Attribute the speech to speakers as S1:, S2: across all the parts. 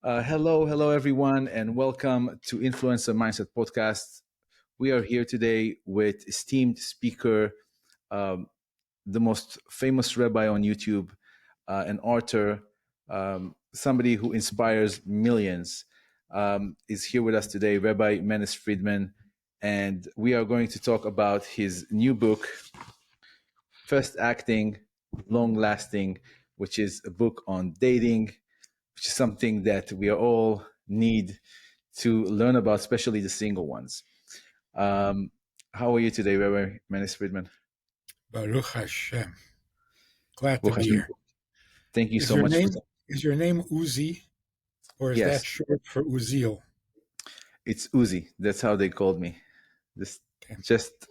S1: Hello, everyone, and welcome to Influencer Mindset Podcast. We are here today with esteemed speaker, um, the most famous rabbi on YouTube, an author, somebody who inspires millions. Is here with us today, Rabbi Friedman, and we are going to talk about his new book, First Acting, Long Lasting, which is a book on dating, which is something that we all need to learn about, especially the single ones. How are you today, Rabbi Menace Friedman?
S2: Baruch Hashem. Glad to
S1: Baruch
S2: be
S1: Hashem.
S2: here.
S1: Thank you
S2: Is
S1: so
S2: your
S1: much for
S2: name is your name Uzi, or is that
S1: Yes,
S2: short for Uziel?
S1: it's Uzi. That's how they called me. Just,
S2: Okay.
S1: just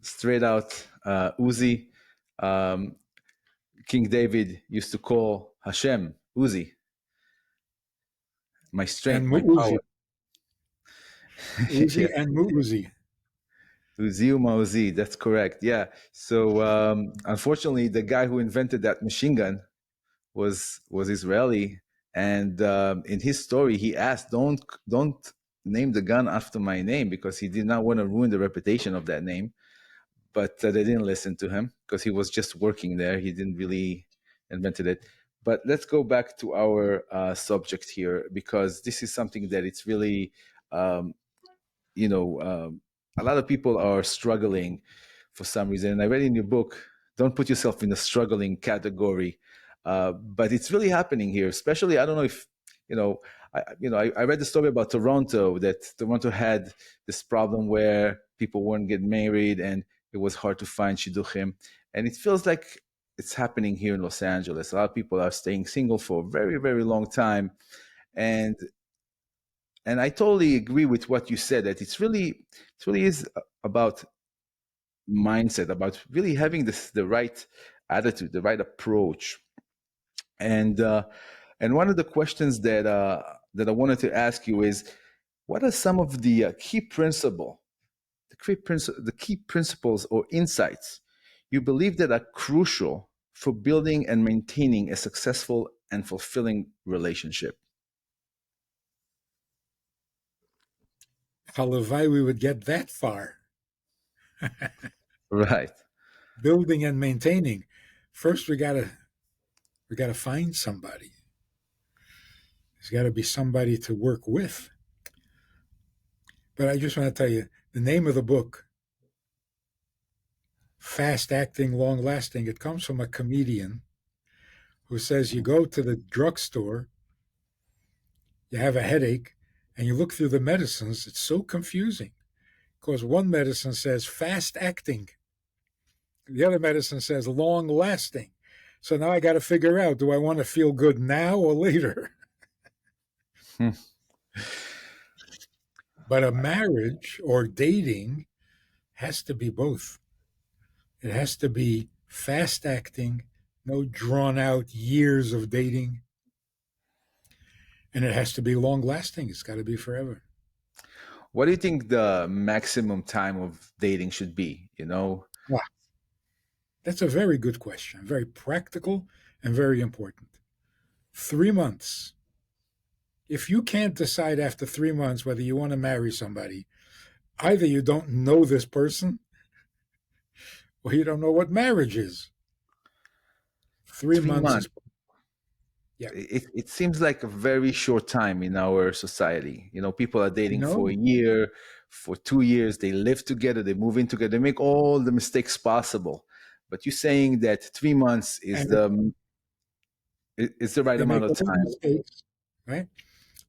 S1: straight out Uzi. King David used to call Hashem Uzi, my strength,
S2: And
S1: my
S2: Mu'uzi.
S1: power.
S2: Uzi
S1: Yeah.
S2: and Mu'uzi.
S1: Uziu Mauzi, that's correct. Yeah. So unfortunately, the guy who invented that machine gun was Israeli, and in his story, he asked, "Don't name the gun after my name," because he did not want to ruin the reputation of that name. But they didn't listen to him because he was just working there. He didn't really invented it. But let's go back to our subject here, because this is something that it's really um, you know, a lot of people are struggling for some reason. And I read in your book, don't put yourself in the struggling category. But it's really happening here, especially, I don't know if, I read the story about Toronto, that Toronto had this problem where people weren't getting married and it was hard to find shidduchim. And it feels like it's happening here in Los Angeles. A lot of people are staying single for a very, very long time. And I totally agree with what you said, that it really is about mindset, about really having the right attitude, the right approach. And one of the questions that I wanted to ask you is, what are some of the key principles or insights you believe that are crucial for building and maintaining a successful and fulfilling relationship?
S2: Halavai, we would get that far.
S1: Right.
S2: Building and maintaining. First, we gotta find somebody. There's got to be somebody to work with. But I just want to tell you the name of the book, Fast Acting, Long Lasting. It comes from a comedian who says you go to the drugstore, you have a headache, and you look through the medicines. It's so confusing because one medicine says fast acting, the other medicine says long lasting. So now I got to figure out, do I want to feel good now or later? But a marriage or dating has to be both. It has to be fast acting, no drawn out years of dating. And it has to be long lasting. It's got to be forever.
S1: What do you think the maximum time of dating should be?
S2: Wow. That's a very good question, very practical and very important. 3 months. If you can't decide after 3 months whether you want to marry somebody, either you don't know this person or you don't know what marriage is. 3
S1: 3
S2: months
S1: months.
S2: is, yeah.
S1: It seems like a very short time in our society. People are dating for a
S2: No.
S1: year, for 2 years. They live together, they move in together, they make all the mistakes possible. But you're saying that 3 months is
S2: And
S1: the right
S2: they
S1: amount
S2: make
S1: of
S2: all the
S1: time.
S2: mistakes, right?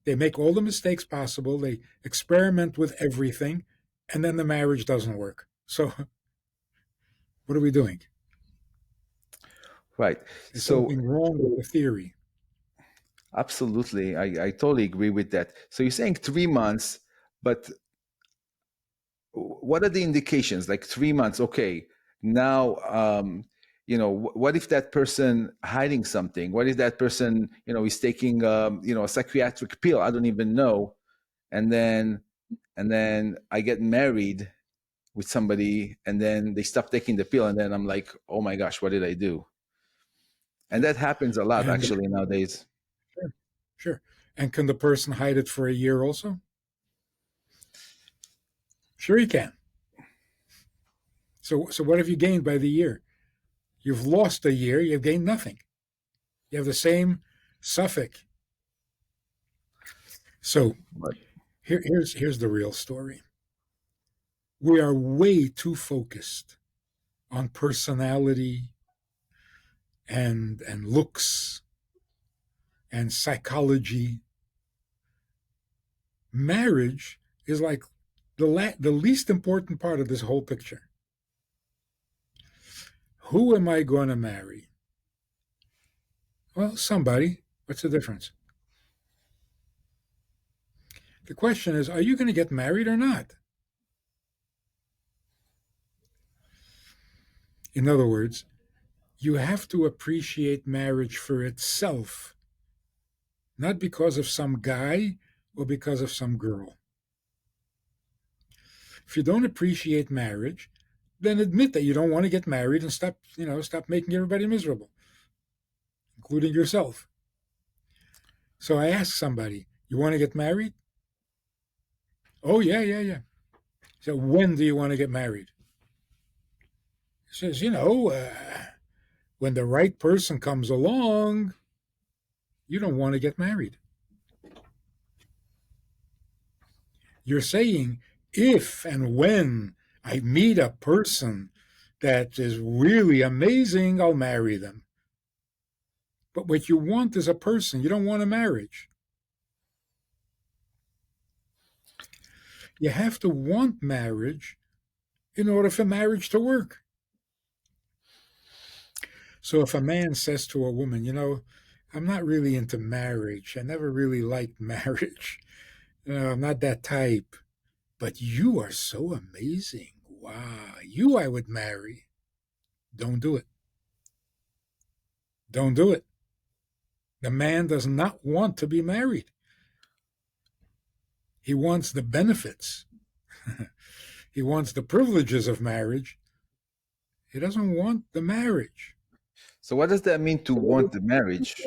S2: They make all the mistakes possible. They experiment with everything, and then the marriage doesn't work. So, what are we doing?
S1: Right.
S2: There's
S1: So
S2: something wrong with the theory.
S1: absolutely, I totally agree with that. So you're saying 3 months, but what are the indications? Like 3 months, okay, now what if that person hiding something? What if that person is taking a psychiatric pill? I don't even know. And then I get married with somebody, and then they stop taking the pill, and then I'm like, oh my gosh, what did I do? And that happens a lot
S2: And
S1: actually nowadays.
S2: Sure. And can the person hide it for a year also? Sure, he can. So what have you gained by the year? You've lost a year, you've gained nothing. You have the same suffix. So
S1: But
S2: here's the real story. We are way too focused on personality and looks and psychology. Marriage is like the least important part of this whole picture. Who am I going to marry? Well, somebody. What's the difference? The question is, are you going to get married or not? In other words, you have to appreciate marriage for itself, not because of some guy or because of some girl. If you don't appreciate marriage, then admit that you don't want to get married and stop making everybody miserable, including yourself. So I asked somebody, you want to get married? Oh, yeah, yeah, yeah. So when do you want to get married? He says, when the right person comes along, you don't want to get married. You're saying, if and when I meet a person that is really amazing, I'll marry them. But what you want is a person. You don't want a marriage. You have to want marriage in order for marriage to work. So if a man says to a woman, I'm not really into marriage. I never really liked marriage. I'm not that type. But you are so amazing. Wow. You I would marry. Don't do it. Don't do it. The man does not want to be married. He wants the benefits. He wants the privileges of marriage. He doesn't want the marriage.
S1: so what does that mean to want the marriage?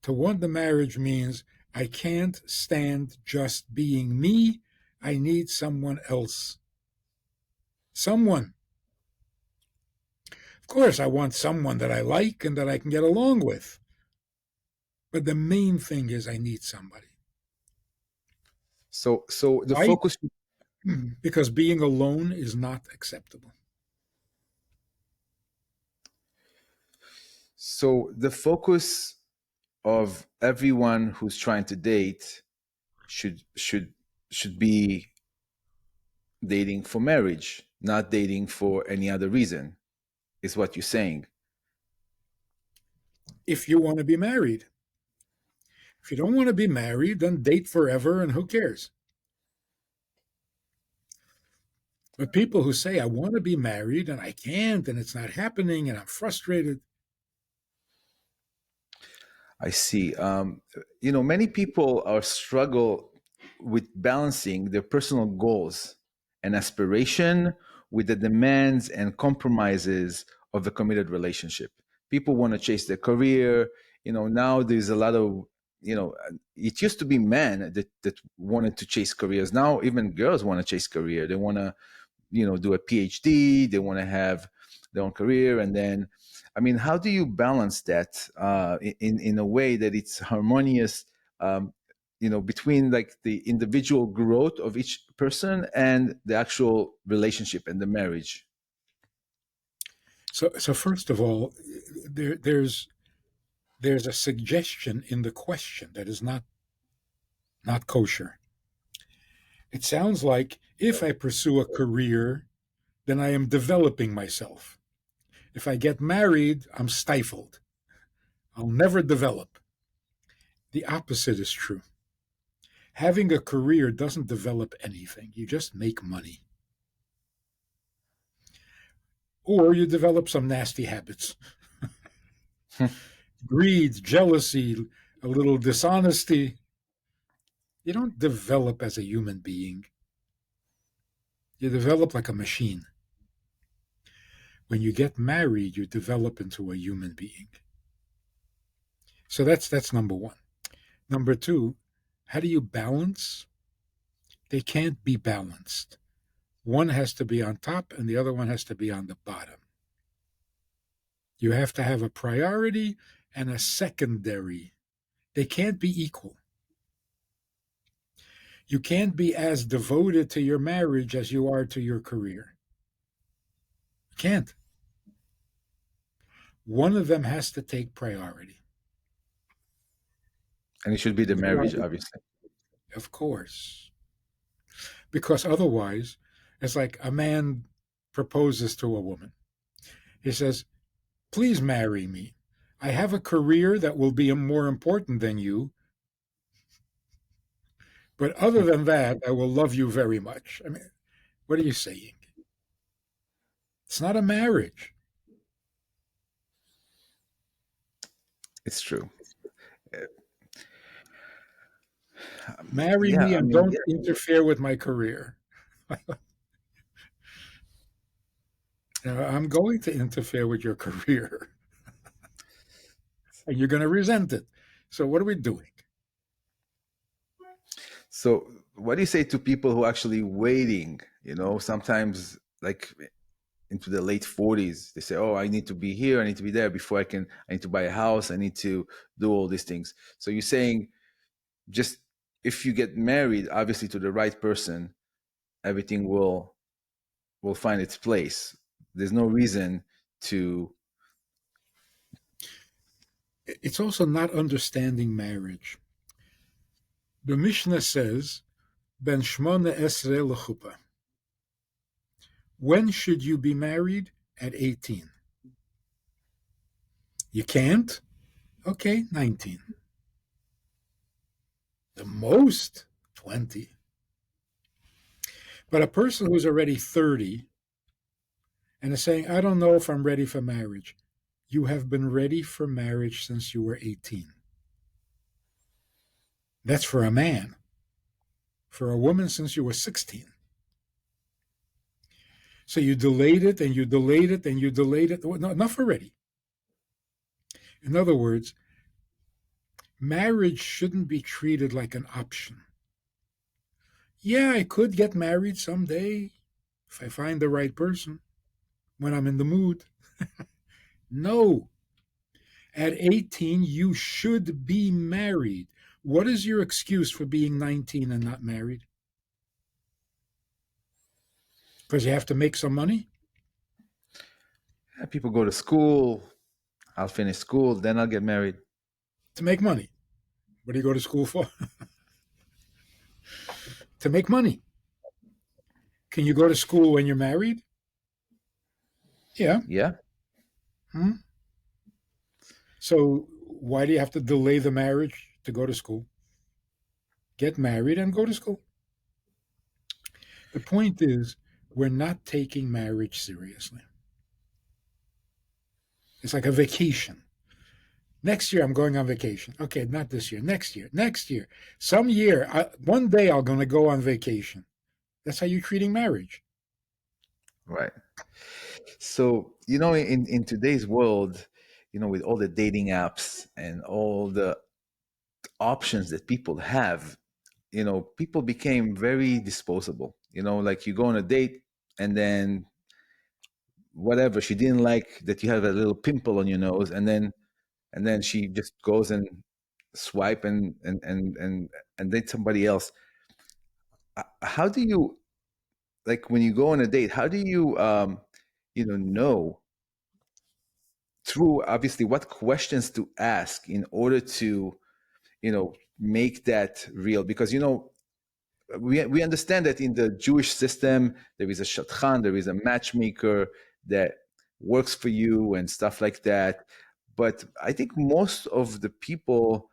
S2: To want the marriage means I can't stand just being me. I need someone else. Someone. Of course, I want someone that I like and that I can get along with. But the main thing is I need somebody.
S1: So the
S2: Why?
S1: focus.
S2: Because being alone is not acceptable.
S1: So the focus of everyone who's trying to date should be dating for marriage, not dating for any other reason, is what you're saying.
S2: If you want to be married. If you don't want to be married, then date forever and who cares? But people who say, I want to be married and I can't and it's not happening and I'm frustrated.
S1: I see. Many people are struggle with balancing their personal goals and aspiration with the demands and compromises of a committed relationship. People want to chase their career. Now there's a lot of, it used to be men that wanted to chase careers. Now even girls want to chase career. They want to, do a PhD. They want to have their own career, and then, I mean, how do you balance that in a way that it's harmonious, between like the individual growth of each person and the actual relationship and the marriage?
S2: So first of all, there's a suggestion in the question that is not kosher. It sounds like if I pursue a career, then I am developing myself. If I get married, I'm stifled. I'll never develop. The opposite is true. Having a career doesn't develop anything. You just make money. Or you develop some nasty habits. Greed, jealousy, a little dishonesty. You don't develop as a human being. You develop like a machine. When you get married, you develop into a human being. So that's number one. Number two, how do you balance? They can't be balanced. One has to be on top and the other one has to be on the bottom. You have to have a priority and a secondary. They can't be equal. You can't be as devoted to your marriage as you are to your career. You can't. One of them has to take priority.
S1: And it should be the marriage,
S2: Otherwise,
S1: obviously.
S2: of course, because otherwise, it's like a man proposes to a woman. He says, "Please marry me. I have a career that will be more important than you, but other than that, I will love you very much." I mean, what are you saying? It's not a marriage.
S1: It's true.
S2: Marry
S1: Yeah,
S2: me
S1: I
S2: and
S1: mean,
S2: don't interfere with my career. I'm going to interfere with your career, and you're going to resent it. So, what are we doing?
S1: so what do you say to people who are actually waiting? Sometimes like into the late 40s, they say, "Oh, I need to be here, I need to be there before I need to buy a house, I need to do all these things." So you're saying just if you get married, obviously to the right person, everything will find its place. There's no reason to.
S2: It's also not understanding marriage. The Mishnah says, "Ben shmona esre lechupa." When should you be married? At 18. You can't? Okay, 19. The most, 20. But a person who's already 30 and is saying, "I don't know if I'm ready for marriage," you have been ready for marriage since you were 18. That's for a man. For a woman, since you were 16. So you delayed it and you delayed it and you delayed it. Well, no, enough already. In other words, marriage shouldn't be treated like an option. Yeah, I could get married someday if I find the right person when I'm in the mood. No. At 18, you should be married. What is your excuse for being 19 and not married? Because you have to make some money
S1: People go to school, I'll finish school, then I'll get married.
S2: to make money. What do you go to school for? To make money. Can you go to school when you're married? Yeah.
S1: Yeah.
S2: Hmm? So why do you have to delay the marriage to go to school? Get married and go to school. The point is, we're not taking marriage seriously. It's like a vacation. Next year, I'm going on vacation. Okay, not this year. Next year. Next year. Some year. One day, I'm going to go on vacation. That's how you're treating marriage.
S1: Right. So, in today's world, with all the dating apps and all the options that people have, people became very disposable. Like you go on a date and then whatever, she didn't like that you have a little pimple on your nose, and then she just goes and swipe and date somebody else. How do you, like, when you go on a date, how do you know through, obviously, what questions to ask in order to make that real? Because we understand that in the Jewish system there is a shadchan, there is a matchmaker that works for you and stuff like that. But I think most of the people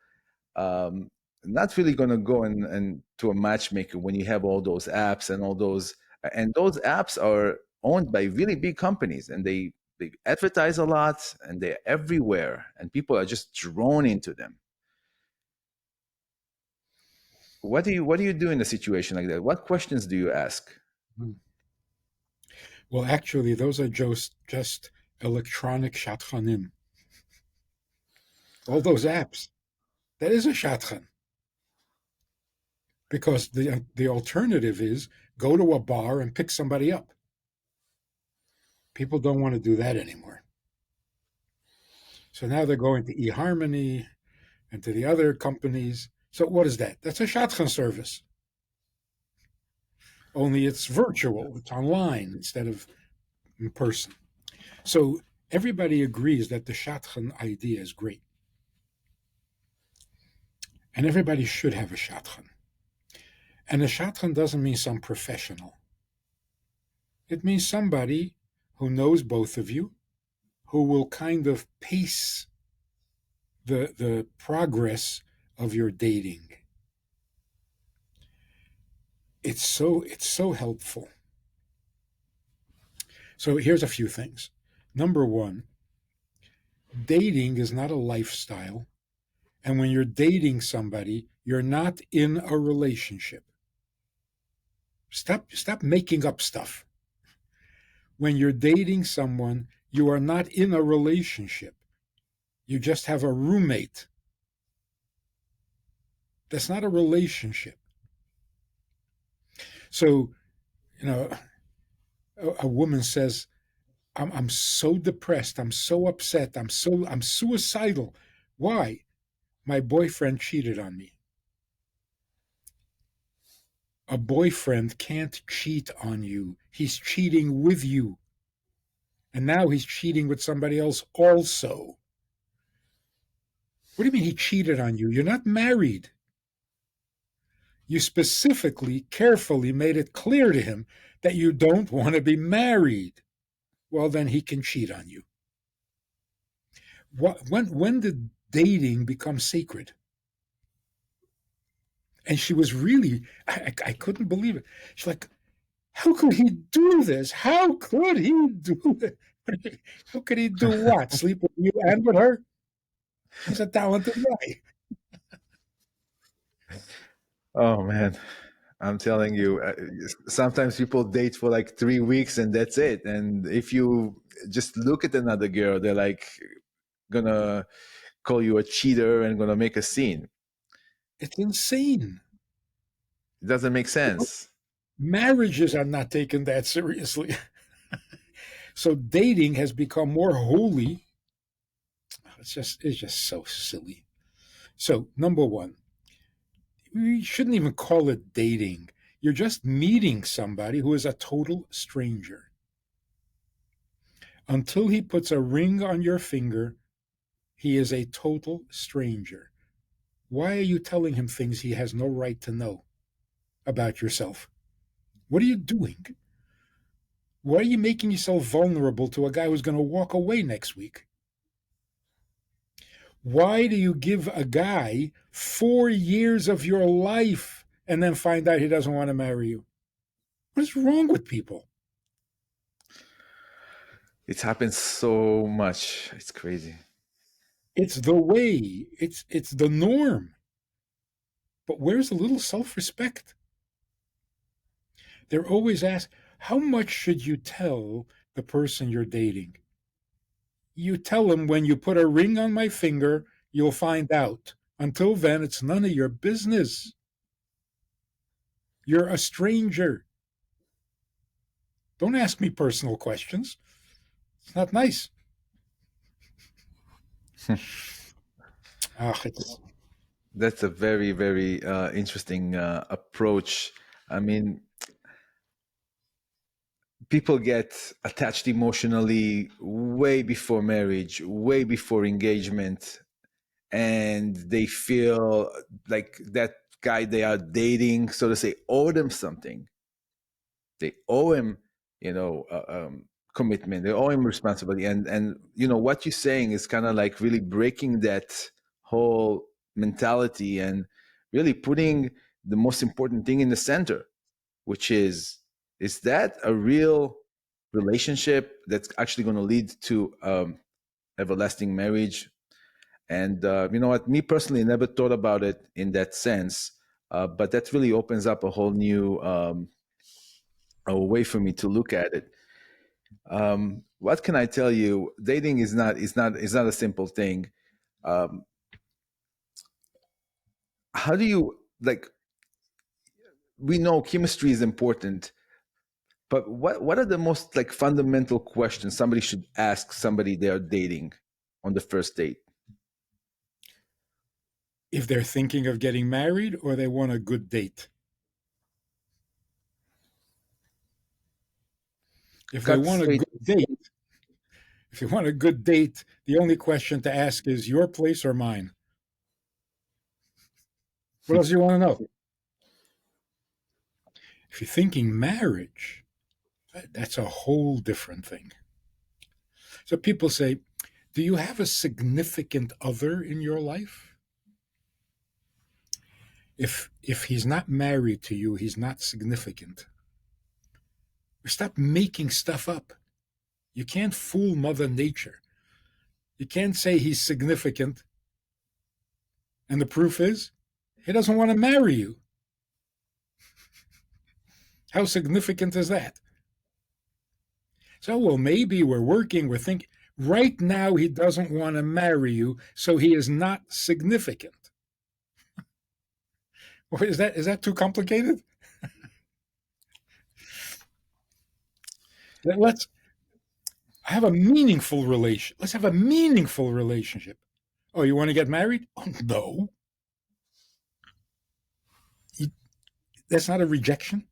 S1: um, not really going to go and to a matchmaker when you have all those apps and those apps are owned by really big companies, and they advertise a lot and they're everywhere and people are just drawn into them. What do you do in a situation like that? What questions do you ask?
S2: Hmm. Well, actually, those are just electronic shatchanim. All those apps. That is a shadchan because the alternative is go to a bar and pick somebody up. People don't want to do that anymore. So now they're going to eHarmony and to the other companies. So what is that? That's a shadchan service. Only it's virtual. It's online instead of in person. So everybody agrees that the shadchan idea is great. And everybody should have a shadchan. And a shadchan doesn't mean some professional. It means somebody who knows both of you, who will kind of pace the progress of your dating. It's so helpful. So here's a few things. Number one, dating is not a lifestyle. And when you're dating somebody, you're not in a relationship. Stop making up stuff. When you're dating someone, you are not in a relationship. You just have a roommate. That's not a relationship. So, a woman says, I'm so depressed, I'm so upset, I'm suicidal. Why? My boyfriend cheated on me. A boyfriend can't cheat on you. He's cheating with you. And now he's cheating with somebody else also. What do you mean he cheated on you? You're not married. You specifically, carefully made it clear to him that you don't want to be married. Well, then he can cheat on you. When did dating become sacred? And she was really, I couldn't believe it. She's like, how could he do this? How could he do it? How could he do what? Sleep with you and with her? He's a talented guy.
S1: Oh man, I'm telling you, sometimes people date for like 3 weeks and that's it. And if you just look at another girl, they're like gonna call you a cheater and gonna make a scene.
S2: It's insane.
S1: It doesn't make sense.
S2: Marriages are not taken that seriously. So dating has become more holy. It's just so silly. So number one, we shouldn't even call it dating. You're just meeting somebody who is a total stranger. Until he puts a ring on your finger, he is a total stranger. Why are you telling him things he has no right to know about yourself? What are you doing? Why are you making yourself vulnerable to a guy who's going to walk away next week? Why do you give a guy 4 years of your life and then find out he doesn't want to marry you? What is wrong with people?
S1: It happens so much. It's crazy.
S2: It's the way, it's the norm. But where's a little self-respect? They're always asked, how much should you tell the person you're dating? You tell them when you put a ring on my finger, you'll find out. Until then, it's none of your business. You're a stranger. Don't ask me personal questions. It's not nice. Ah, it's,
S1: That's a very, very interesting approach. I mean, people get attached emotionally way before marriage, way before engagement, and they feel like that guy they are dating, so to say, owe them something. They owe him, commitment. They owe him responsibility, and what you're saying is kind of like really breaking that whole mentality and really putting the most important thing in the center, which is that a real relationship that's actually going to lead to everlasting marriage? And you know what? Me personally, never thought about it in that sense, but that really opens up a whole new a way for me to look at it. What can I tell you? Dating is not a simple thing. how do you like? We know chemistry is important, but what are the most like fundamental questions somebody should ask somebody they are dating on the first date?
S2: If they're thinking of getting married or they want a good date. If they
S1: Cut
S2: want a
S1: straight.
S2: good date, if you want a good date, the only question to ask is your place or mine? What else do you want to know? If you're thinking marriage, that's a whole different thing. So people say, do you have a significant other in your life? If he's not married to you, he's not significant. Stop making stuff up. You can't fool Mother Nature. You can't say he's significant. And the proof is, he doesn't want to marry you. How significant is that? So, well, maybe we're working, we're thinking. Right now, he doesn't want to marry you, so he is not significant. Or is that too complicated? Let's have a meaningful relation. Let's have a meaningful relationship. Oh, you want to get married? Oh, no. That's not a rejection.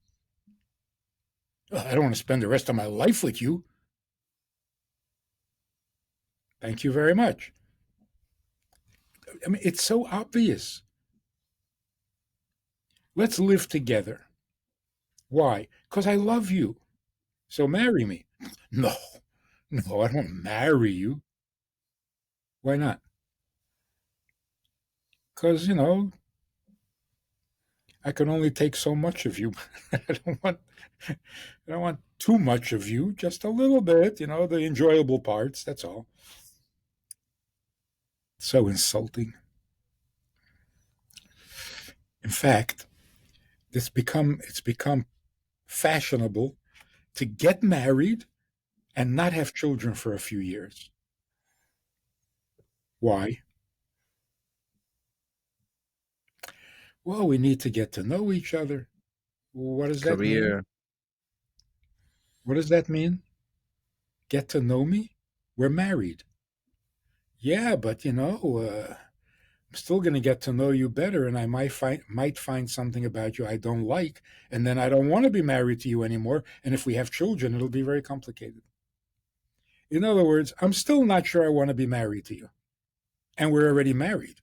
S2: Oh, I don't want to spend the rest of my life with you. Thank you very much. I mean, it's so obvious. Let's live together. Why? Because I love you. So marry me. No, no, I don't marry you. Why not? Because, I can only take so much of you. I don't want too much of you, just a little bit, the enjoyable parts, that's all. So insulting. In fact, it's become fashionable to get married and not have children for a few years. Why? Well, we need to get to know each other. What does that mean?
S1: Career.
S2: What does that mean? Get to know me? We're married. Yeah, but I'm still going to get to know you better, and I might find something about you I don't like, and then I don't want to be married to you anymore. And if we have children, it'll be very complicated. In other words, I'm still not sure I want to be married to you, and we're already married.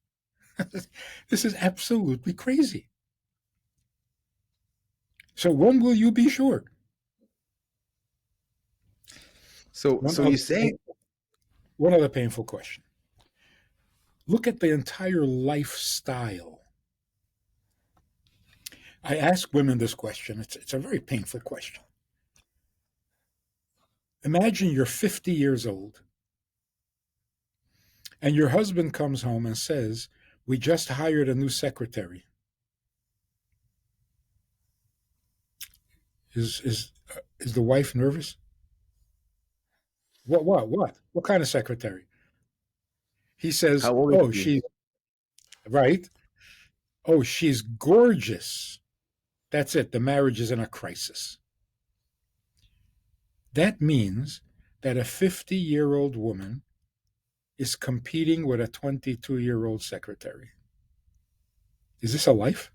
S2: This is absolutely crazy. So when will you be sure?
S1: So
S2: One
S1: so you're
S2: other,
S1: saying
S2: one other painful question. Look at the entire lifestyle. I ask women this question. It's a very painful question. Imagine you're 50 years old and your husband comes home and says, we just hired a new secretary. Is the wife nervous? What kind of secretary? He says,
S1: how old is
S2: oh,
S1: she?
S2: she's right. Oh, she's gorgeous. That's it. The marriage is in a crisis. That means that a 50-year-old woman is competing with a 22-year-old secretary. Is this a life?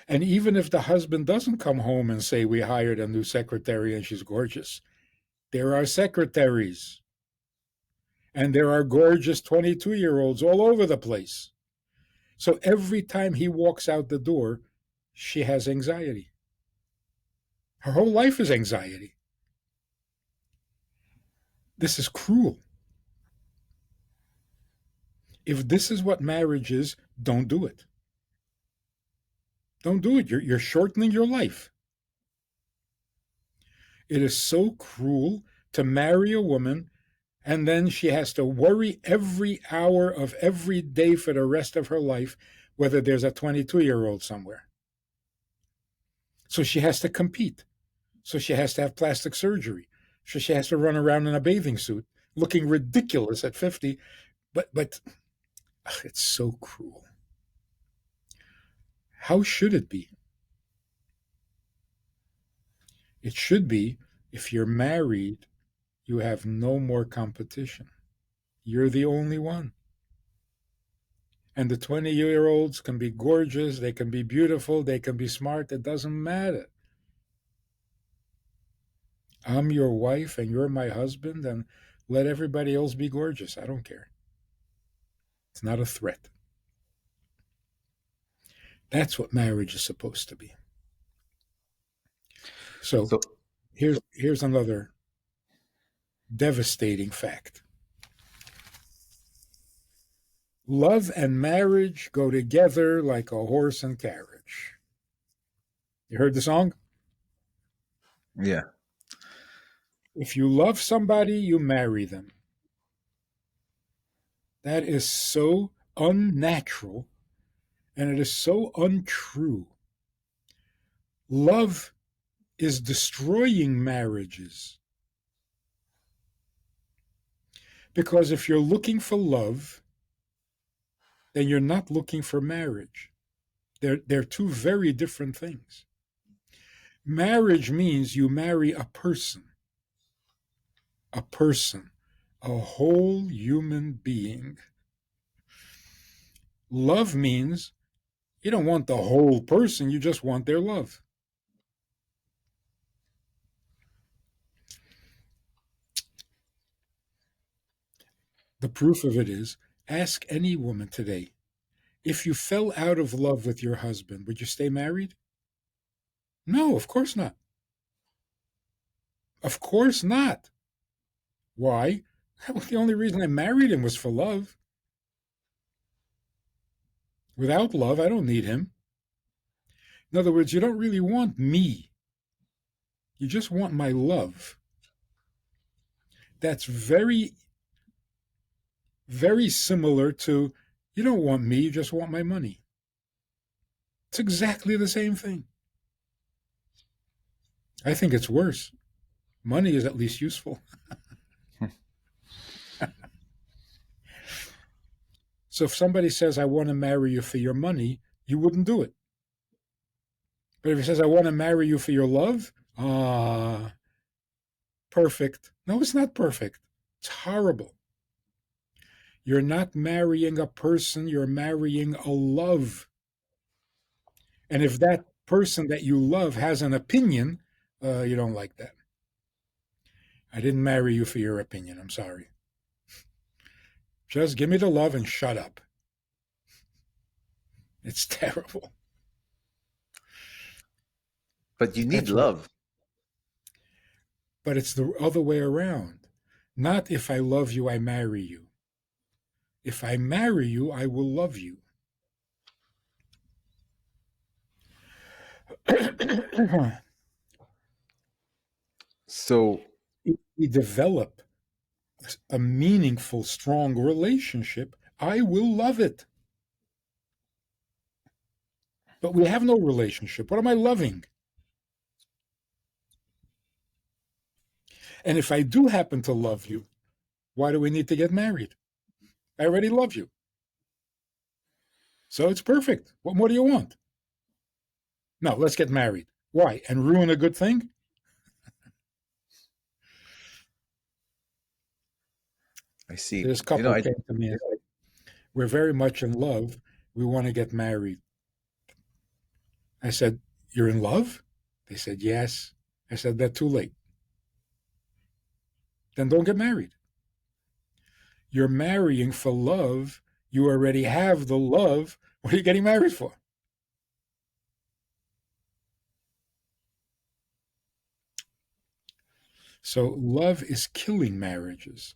S2: And even if the husband doesn't come home and say, we hired a new secretary and she's gorgeous, there are secretaries. And there are gorgeous 22-year-olds all over the place. So every time he walks out the door, she has anxiety. Her whole life is anxiety. This is cruel. If this is what marriage is, don't do it. Don't do it. You're shortening your life. It is so cruel to marry a woman and then she has to worry every hour of every day for the rest of her life whether there's a 22-year-old somewhere. So she has to compete. So she has to have plastic surgery. So she has to run around in a bathing suit looking ridiculous at 50. But Ugh, it's so cruel. How should it be? It should be if you're married, you have no more competition. You're the only one. And the 20-year olds can be gorgeous, they can be beautiful, they can be smart. It doesn't matter. I'm your wife and you're my husband, and let everybody else be gorgeous. I don't care. It's not a threat. That's what marriage is supposed to be. So
S1: So
S2: here's another devastating fact. Love and marriage go together like a horse and carriage. You heard the song?
S1: yeah.
S2: If you love somebody, you marry them. That is so unnatural and it is so untrue. Love is destroying marriages. Because if you're looking for love, then you're not looking for marriage. They're two very different things. Marriage means you marry a person, a whole human being. Love means you don't want the whole person, you just want their love. The proof of it is ask any woman today if you fell out of love with your husband, would you stay married? No, of course not. Of course not. Why? The only reason I married him was for love. Without love, I don't need him. In other words, you don't really want me. You just want my love. That's very, very similar to you don't want me, you just want my money. It's exactly the same thing. I think it's worse. Money is at least useful. So if somebody says, I want to marry you for your money, you wouldn't do it. But if he says, I want to marry you for your love, perfect. No, it's not perfect. It's horrible. You're not marrying a person, you're marrying a love. And if that person that you love has an opinion, you don't like that. I didn't marry you for your opinion. I'm sorry. Just give me the love and shut up. It's terrible.
S1: But you need
S2: That's right.
S1: love.
S2: But it's the other way around. Not if I love you, I marry you. If I marry you, I will love you.
S1: So
S2: If we develop a meaningful, strong relationship, I will love it. But we have no relationship. What am I loving? And if I do happen to love you, why do we need to get married? I already love you. So it's perfect. What more do you want? No, let's get married. Why? And ruin a good thing?
S1: I see.
S2: This couple came to me and said, we're very much in love. We want to get married. I said, you're in love? They said, yes. I said, that's too late. Then don't get married. You're marrying for love. You already have the love. What are you getting married for? So love is killing marriages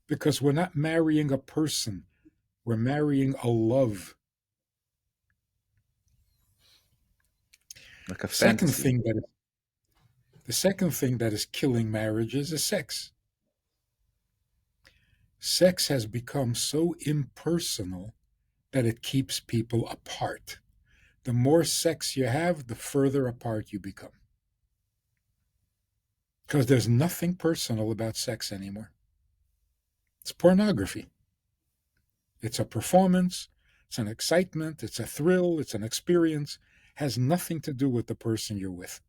S2: because we're not marrying a person. We're marrying a love.
S1: like a
S2: Second
S1: fantasy.
S2: thing that the second thing that is killing marriages is sex. Sex has become so impersonal that it keeps people apart. The more sex you have, the further apart you become. Because there's nothing personal about sex anymore. It's pornography. It's a performance, it's an excitement, it's a thrill, it's an experience, has nothing to do with the person you're with.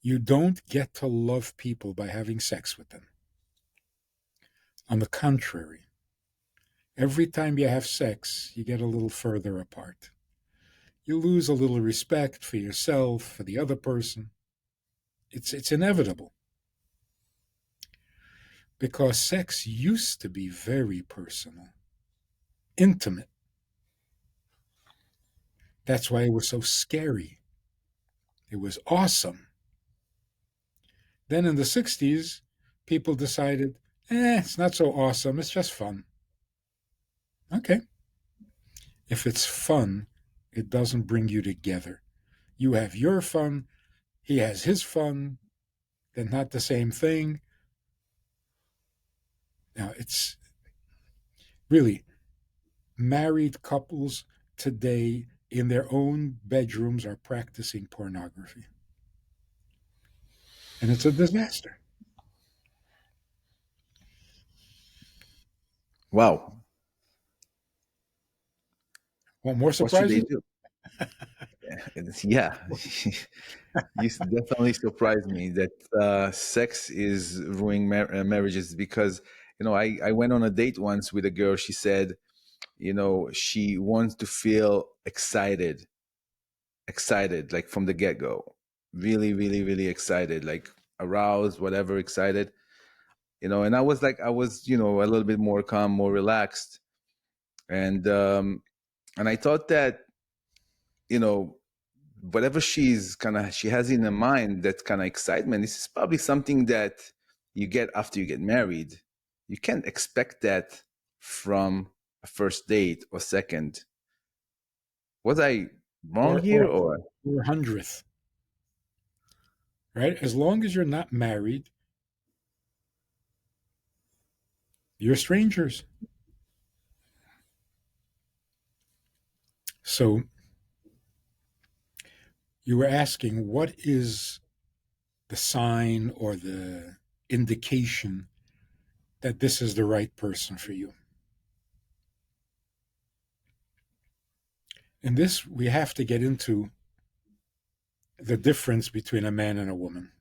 S2: You don't get to love people by having sex with them. On the contrary, every time you have sex, you get a little further apart. You lose a little respect for yourself, for the other person. It's inevitable because sex used to be very personal, intimate. That's why it was so scary. It was awesome. Then in the 60s, people decided, it's not so awesome, it's just fun. Okay. If it's fun, it doesn't bring you together. You have your fun, he has his fun, they're not the same thing. Now, it's really married couples today in their own bedrooms are practicing pornography. And it's a disaster.
S1: Wow.
S2: Want more
S1: What should they
S2: surprises?
S1: do? Yeah, you definitely surprised me that sex is ruining marriages because I went on a date once with a girl. She said she wants to feel excited like from the get-go, really, really, really excited, like aroused, whatever, excited. And I was like, a little bit more calm, more relaxed, and I thought that you know whatever she has in her mind, that kind of excitement, this is probably something that you get after you get married. You can't expect that from a first date or second. Was I wrong
S2: Or,
S1: here,
S2: or,
S1: or
S2: or 100th, right? As long as you're not married, you're strangers. So you were asking, what is the sign or the indication that this is the right person for you? In this, we have to get into the difference between a man and a woman.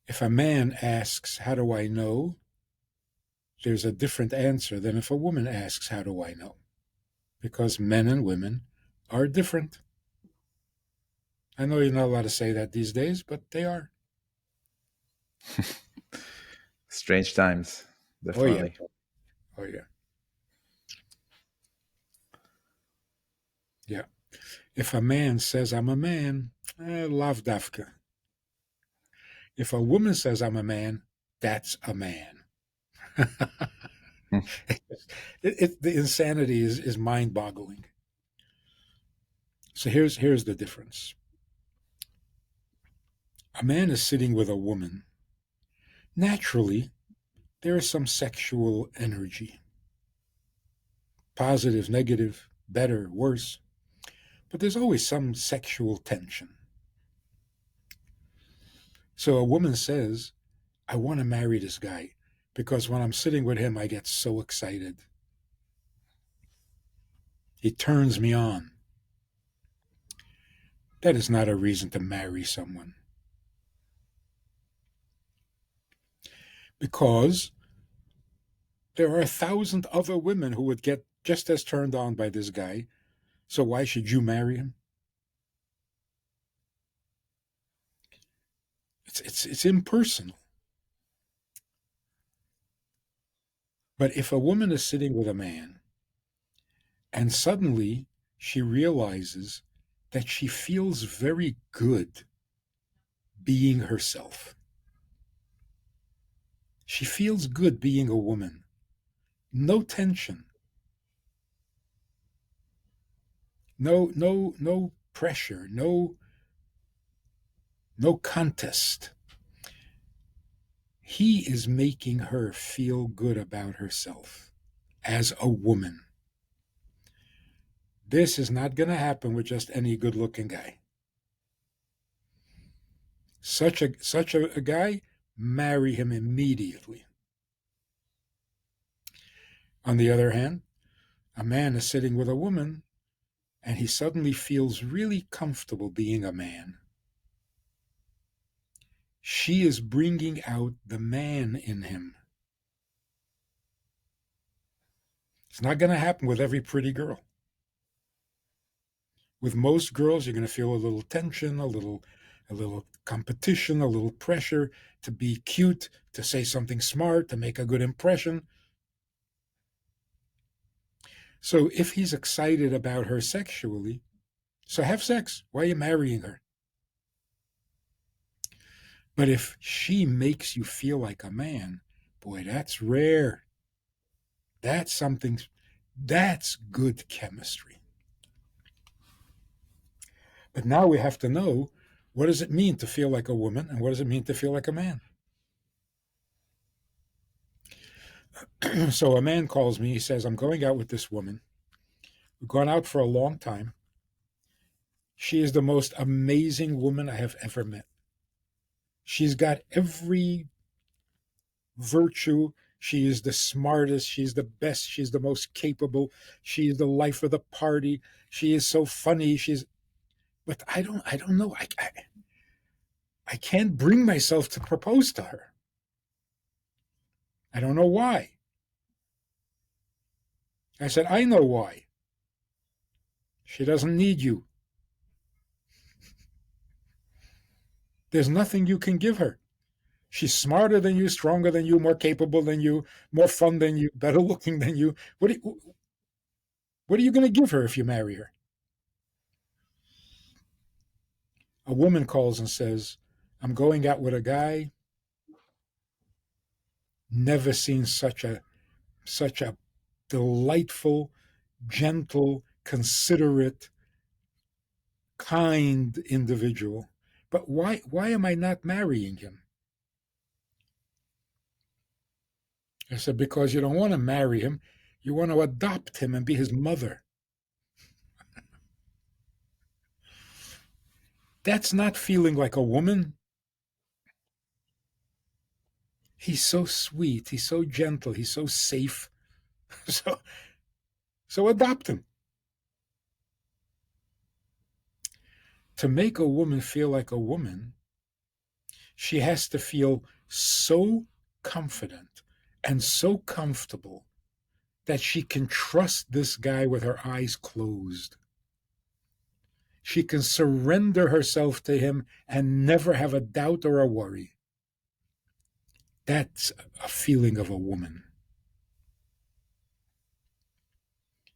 S2: If a man asks, how do I know? There's a different answer than if a woman asks, how do I know? Because men and women are different. I know you're not allowed to say that these days, but they are.
S1: strange times,
S2: Oh, yeah.
S1: definitely.
S2: Oh, yeah. Yeah. If a man says, I'm a man, lav dafka. If a woman says, I'm a man, that's a man.
S1: Hmm.
S2: The insanity is mind boggling. So here's the difference. A man is sitting with a woman. Naturally, there is some sexual energy, positive, negative, better, worse, but there's always some sexual tension. So a woman says, I want to marry this guy because when I'm sitting with him, I get so excited. He turns me on. That is not a reason to marry someone because there are 1,000 other women who would get just as turned on by this guy. So why should you marry him? It's impersonal. But if a woman is sitting with a man and suddenly she realizes that she feels very good being herself, she feels good being a woman, no tension, no pressure, no contest. He is making her feel good about herself as a woman. This is not going to happen with just any good-looking guy. Such a guy, marry him immediately. On the other hand, a man is sitting with a woman and he suddenly feels really comfortable being a man. She is bringing out the man in him. It's not going to happen with every pretty girl. With most girls, you're going to feel a little tension, a little competition, a little pressure to be cute, to say something smart, to make a good impression. So if he's excited about her sexually, so have sex. Why are you marrying her? But if she makes you feel like a man, boy, that's rare. That's something, that's good chemistry. But now we have to know, what does it mean to feel like a woman and what does it mean to feel like a man? So a man calls me, he says, I'm going out with this woman. We've gone out for a long time. She is the most amazing woman I have ever met. She's got every virtue. She is the smartest. She's the best. She's the most capable. She is the life of the party. She is so funny. But I don't know. I can't bring myself to propose to her. I don't know why. I said, I know why. She doesn't need you. There's nothing you can give her. She's smarter than you, stronger than you, more capable than you, more fun than you, better looking than you. What are you going to give her if you marry her? A woman calls and says, I'm going out with a guy, never seen such a delightful, gentle, considerate, kind individual. But why am I not marrying him? I said, because you don't want to marry him. You want to adopt him and be his mother. That's not feeling like a woman. He's so sweet. He's so gentle. He's so safe. So, so adopt him. To make a woman feel like a woman, she has to feel so confident and so comfortable that she can trust this guy with her eyes closed. She can surrender herself to him and never have a doubt or a worry. That's a feeling of a woman.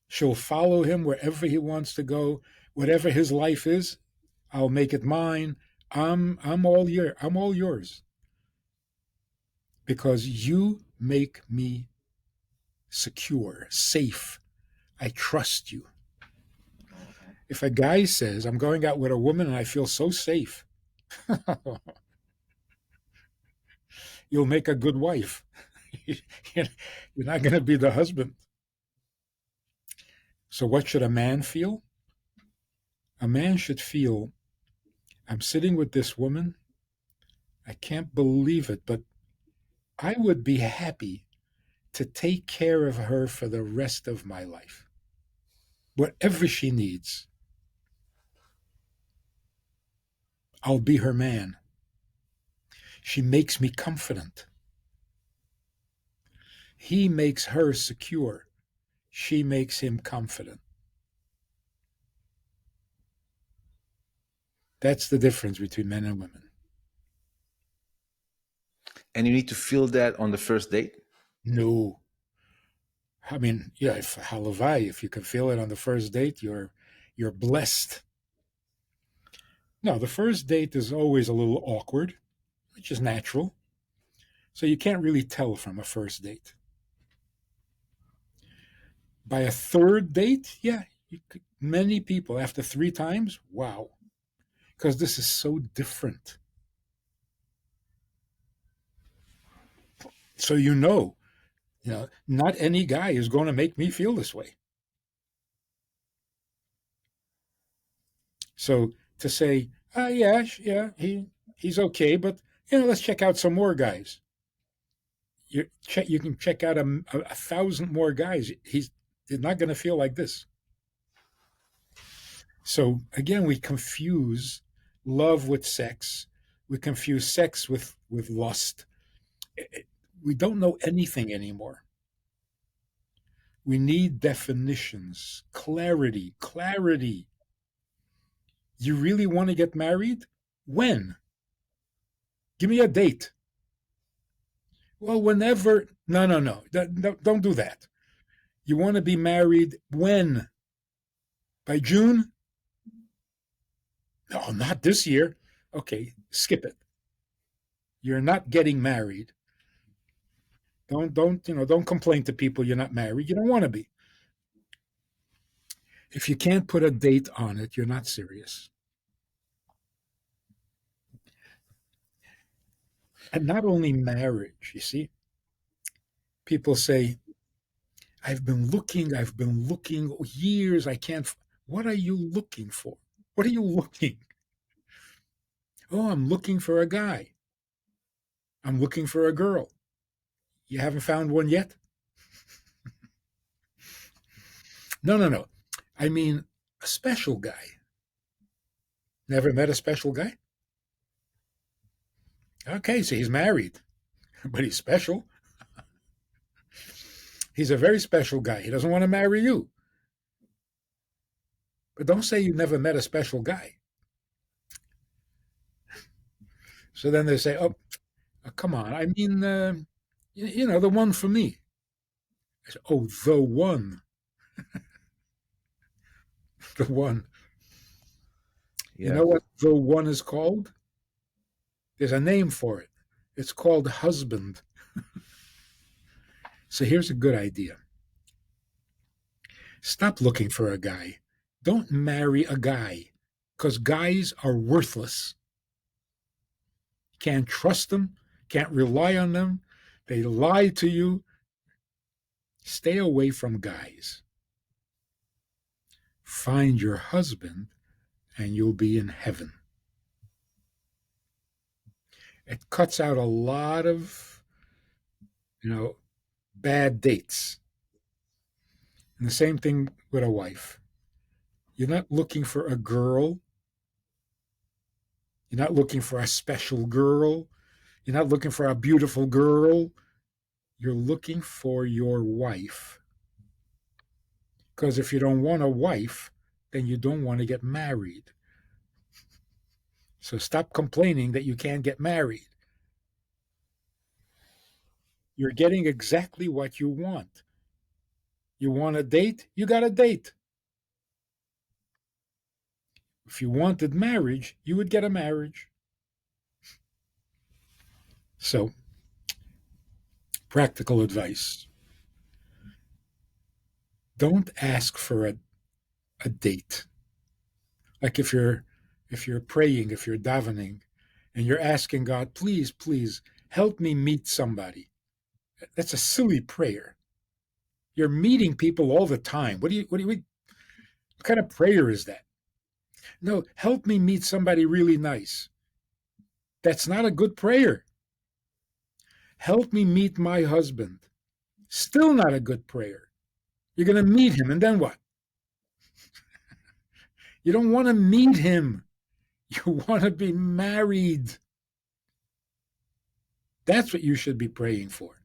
S2: She'll follow him wherever he wants to go, whatever his life is. I'll make it mine. I'm all yours because you make me secure, safe. I trust you. If a guy says, I'm going out with a woman and I feel so safe, you'll make a good wife. You're not going to be the husband. So, what should a man feel? A man should feel, I'm sitting with this woman. I can't believe it, but I would be happy to take care of her for the rest of my life. Whatever she needs, I'll be her man. She makes me confident. He makes her secure. She makes him confident. That's the difference between men and women.
S1: And you need to feel that on the first date.
S2: No. I mean, yeah, if halavai, if you can feel it on the first date, you're blessed. No, the first date is always a little awkward, which is natural. So you can't really tell from a first date. By a third date, yeah, many people after three times, wow, because this is so different. So not any guy is going to make me feel this way. So to say, yeah, he's okay, but let's check out some more guys. You can check out a thousand more guys. He's not going to feel like this. So again, we confuse love with sex. We confuse sex with lust. We don't know anything anymore. We need definitions, clarity, clarity. You really want to get married? When? Give me a date. Well, whenever. No, no, no. Don't do that. You want to be married when? By June? No, not this year. Okay, skip it. You're not getting married. Don't complain to people you're not married. You don't want to be. If you can't put a date on it, you're not serious. And not only marriage, you see, people say, I've been looking years, I can't. What are you looking for? What are you looking? Oh, I'm looking for a guy. I'm looking for a girl. You haven't found one yet? No, no, no. I mean, a special guy. Never met a special guy? Okay, so he's married, but he's special. He's a very special guy. He doesn't want to marry you. But don't say you never met a special guy. So then they say, oh, come on. I mean, the one for me. I say, oh, the one. The one. You
S1: Yeah.
S2: know what the one is called? There's a name for it. It's called husband. So here's a good idea. Stop looking for a guy. Don't marry a guy because guys are worthless. Can't trust them, can't rely on them. They lie to you. Stay away from guys. Find your husband and you'll be in heaven. It cuts out a lot of, you know, bad dates. And the same thing with a wife. You're not looking for a girl. You're not looking for a special girl. You're not looking for a beautiful girl. You're looking for your wife. Because if you don't want a wife, then you don't want to get married. So stop complaining that you can't get married. You're getting exactly what you want. You want a date? You got a date. If you wanted marriage, you would get a marriage. So, practical advice. Don't ask for a date. Like if you're praying, if you're davening, and you're asking God, please, please help me meet somebody. That's a silly prayer. You're meeting people all the time. What kind of prayer is that? No, help me meet somebody really nice. That's not a good prayer. Help me meet my husband. Still not a good prayer. You're going to meet him, and then what? You don't want to meet him. You want to be married. That's what you should be praying for.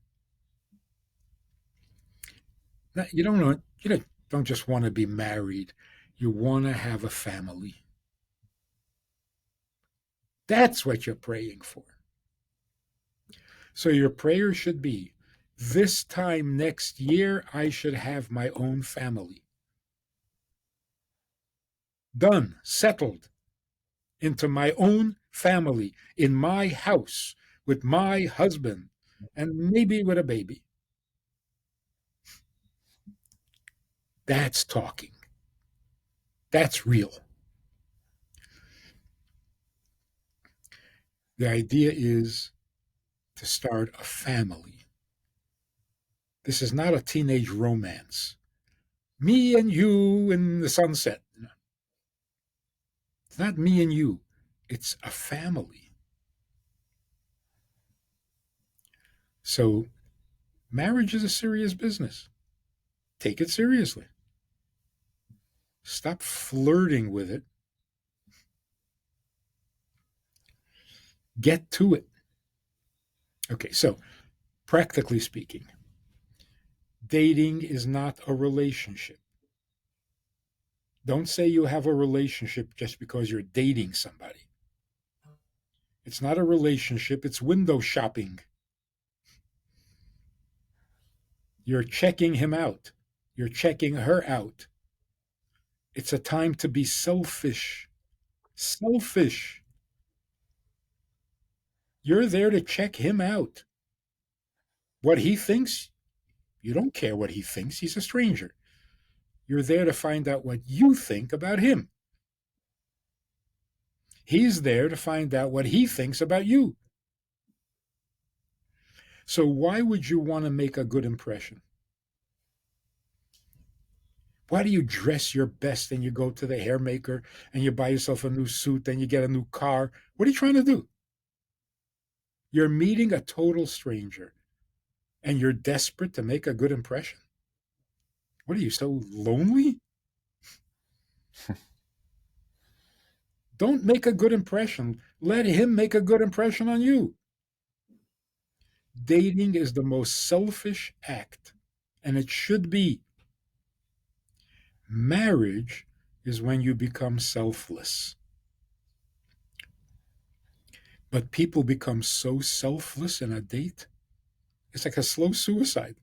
S2: You don't just want to be married. You want to have a family. That's what you're praying for. So your prayer should be, this time next year, I should have my own family. Done, settled into my own family, in my house, with my husband, and maybe with a baby. That's talking. That's real. The idea is to start a family. This is not a teenage romance. Me and you in the sunset. It's not me and you. It's a family. So Marriage is a serious business. Take it seriously. Stop flirting with it. Get to it. Okay, so practically speaking, dating is not a relationship. Don't say you have a relationship just because you're dating somebody. It's not a relationship, it's window shopping. You're checking him out, you're checking her out. It's a time to be selfish. Selfish. You're there to check him out. What he thinks, you don't care what he thinks. He's a stranger. You're there to find out what you think about him. He's there to find out what he thinks about you. So, why would you want to make a good impression? Why do you dress your best and you go to the hair maker and you buy yourself a new suit and you get a new car? What are you trying to do? You're meeting a total stranger and you're desperate to make a good impression. What are you, so lonely? Don't make a good impression. Let him make a good impression on you. Dating is the most selfish act, and it should be. Marriage is when you become selfless. But people become so selfless in a date, it's like a slow suicide.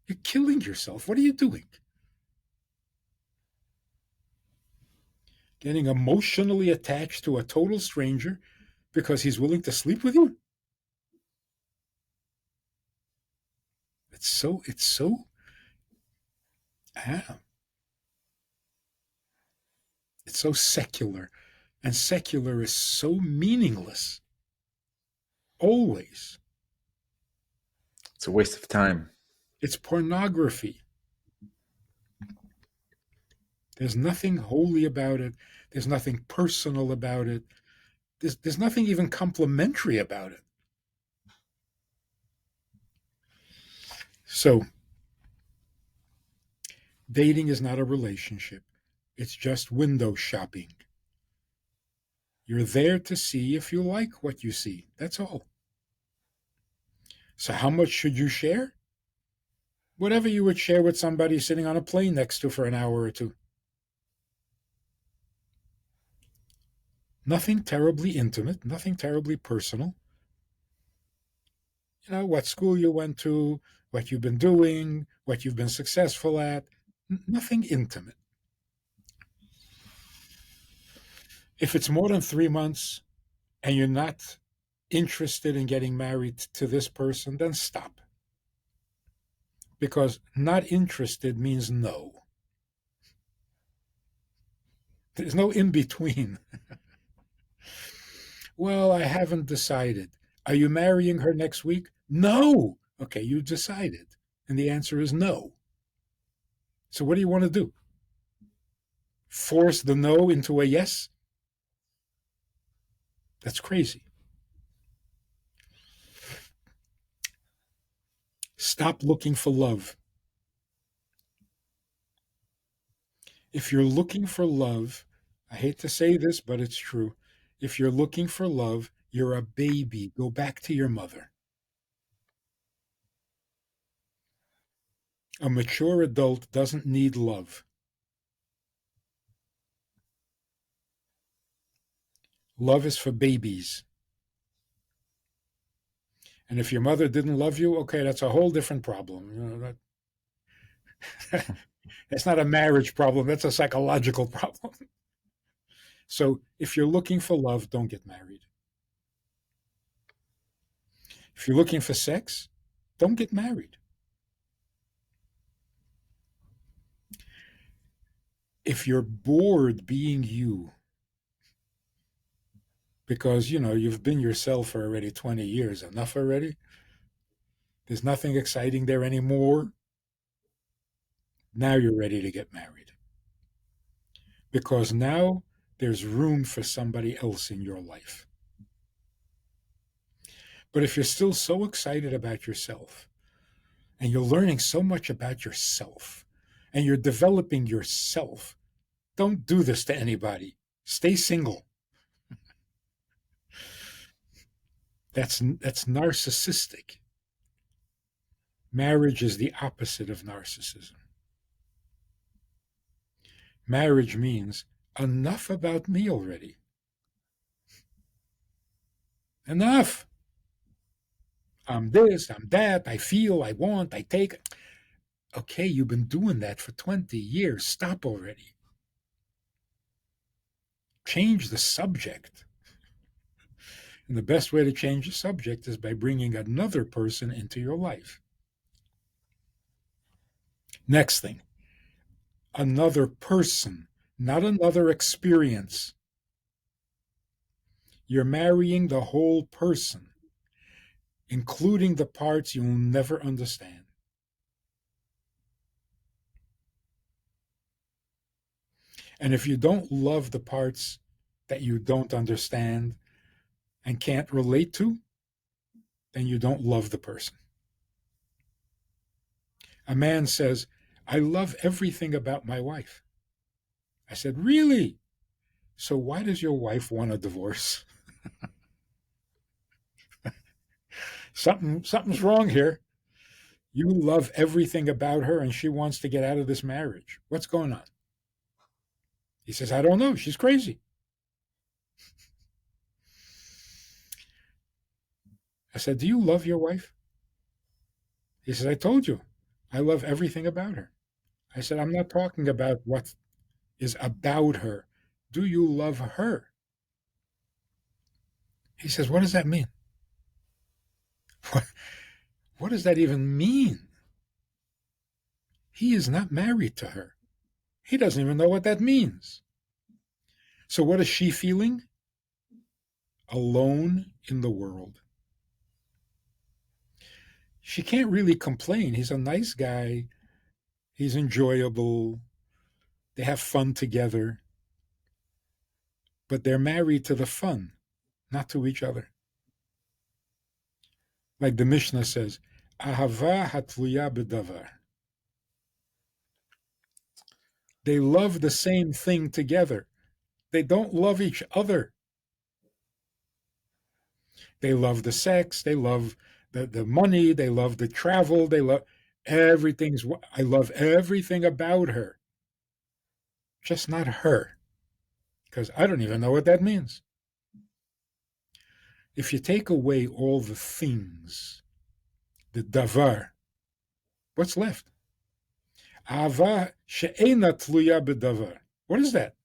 S2: You're killing yourself. What are you doing? Getting emotionally attached to a total stranger because he's willing to sleep with you? It's so ah, it's so secular. And secular is so meaningless. Always.
S1: It's a waste of time.
S2: It's pornography. There's nothing holy about it. There's nothing personal about it. There's nothing even complimentary about it. So, dating is not a relationship, it's just window shopping. You're there to see if you like what you see. That's all. So, how much should you share? Whatever you would share with somebody sitting on a plane next to for an hour or two. Nothing terribly intimate, nothing terribly personal. What school you went to, what you've been doing, what you've been successful at. Nothing intimate. If it's more than 3 months and you're not interested in getting married to this person, then stop. Because not interested means no. There's no in between. Well, I haven't decided. Are you marrying her next week? No. Okay, you decided. And the answer is no. So what do you want to do? Force the no into a yes? That's crazy. Stop looking for love. If you're looking for love, I hate to say this, but it's true. If you're looking for love, you're a baby. Go back to your mother. A mature adult doesn't need love. Love is for babies. And if your mother didn't love you, okay, that's a whole different problem. That's not a marriage problem, that's a psychological problem. So if you're looking for love, don't get married. If you're looking for sex, don't get married. If you're bored being you, because you've been yourself for already 20 years, enough already. There's nothing exciting there anymore. Now you're ready to get married. Because now there's room for somebody else in your life. But if you're still so excited about yourself, and you're learning so much about yourself and you're developing yourself. Don't do this to anybody. Stay single. That's narcissistic. Marriage is the opposite of narcissism. Marriage means enough about me already. Enough. I'm this, I'm that, I feel, I want, I take. Okay, you've been doing that for 20 years. Stop already. Change the subject. And the best way to change the subject is by bringing another person into your life. Next thing, another person, not another experience. You're marrying the whole person, including the parts you'll never understand. And if you don't love the parts that you don't understand and can't relate to, then you don't love the person. A man says, I love everything about my wife. I said, really? So why does your wife want a divorce? Something's wrong here. You love everything about her and she wants to get out of this marriage. What's going on? He says, I don't know. She's crazy. I said, do you love your wife? He says, I told you. I love everything about her. I said, I'm not talking about what is about her. Do you love her? He says, what does that mean? What, what does that even mean? He is not married to her. He doesn't even know what that means. So, what is she feeling? Alone in the world. She can't really complain. He's a nice guy. He's enjoyable. They have fun together. But they're married to the fun, not to each other. Like the Mishnah says, Ahava hatluya bedavar. They love the same thing together. They don't love each other. They love the sex. They love the money. They love the travel. They love everything's. I love everything about her, just not her, because I don't even know what that means. If you take away all the things, the davar, what's left? Ava she'ena tluya bedavar. What is that?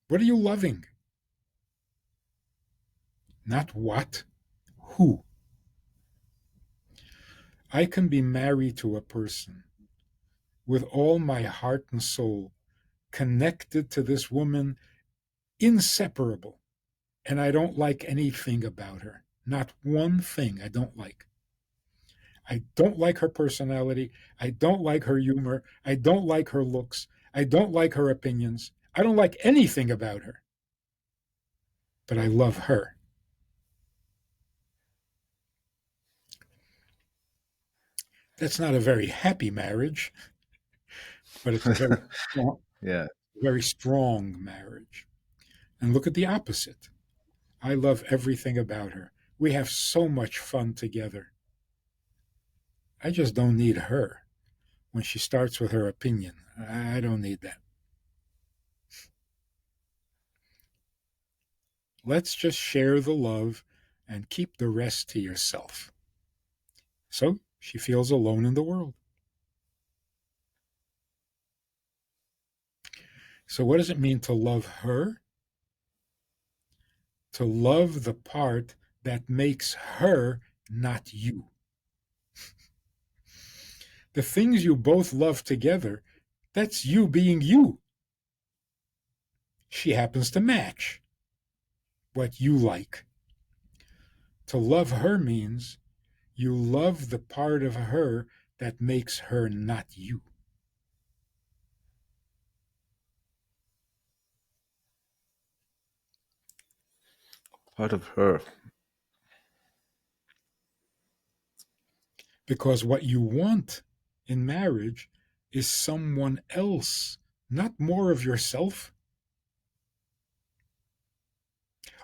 S2: What are you loving? Not what, who. I can be married to a person with all my heart and soul, connected to this woman, inseparable, and I don't like anything about her. Not one thing I don't like. I don't like her personality. I don't like her humor. I don't like her looks. I don't like her opinions. I don't like anything about her. But I love her. That's not a very happy marriage, but it's a
S1: Yeah.
S2: very strong marriage. And look at the opposite. I love everything about her. We have so much fun together. I just don't need her when she starts with her opinion. I don't need that. Let's just share the love and keep the rest to yourself. So she feels alone in the world. So, what does it mean to love her? To love the part that makes her not you. The things you both love together, that's you being you. She happens to match what you like. To love her means you love the part of her that makes her not you.
S1: Part of her.
S2: Because what you want in marriage is someone else, not more of yourself.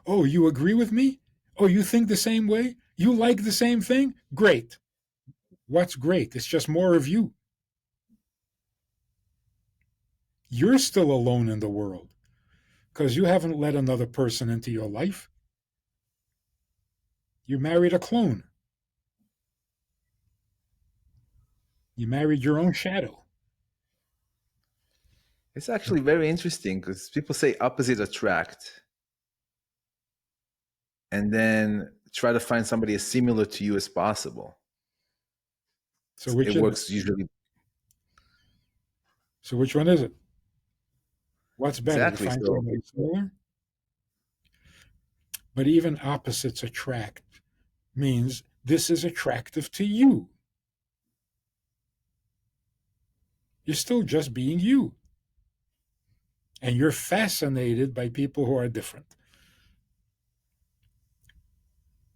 S2: Oh, you agree with me? Oh, you think the same way? You like the same thing? Great. What's great? It's just more of you. You're still alone in the world because you haven't let another person into your life. You married a clone. You married your own shadow.
S1: It's actually very interesting because people say opposite attract, and then try to find somebody as similar to you as possible.
S2: So
S1: It
S2: which is it?
S1: works usually.
S2: So which one is it? What's better to
S1: Exactly.
S2: find
S1: So
S2: somebody similar? But even opposites attract means this is attractive to you. You're still just being you. And you're fascinated by people who are different.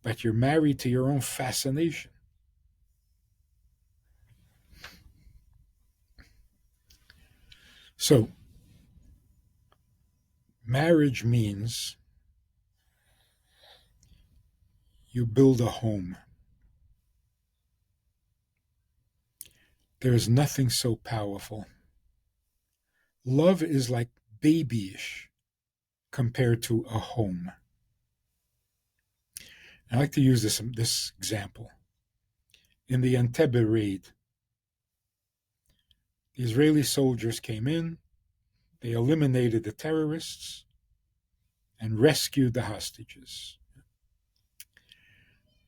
S2: But you're married to your own fascination. So, marriage means you build a home. There is nothing so powerful. Love is like babyish compared to a home. I like to use this example. In the Entebbe raid, the Israeli soldiers came in, they eliminated the terrorists, and rescued the hostages.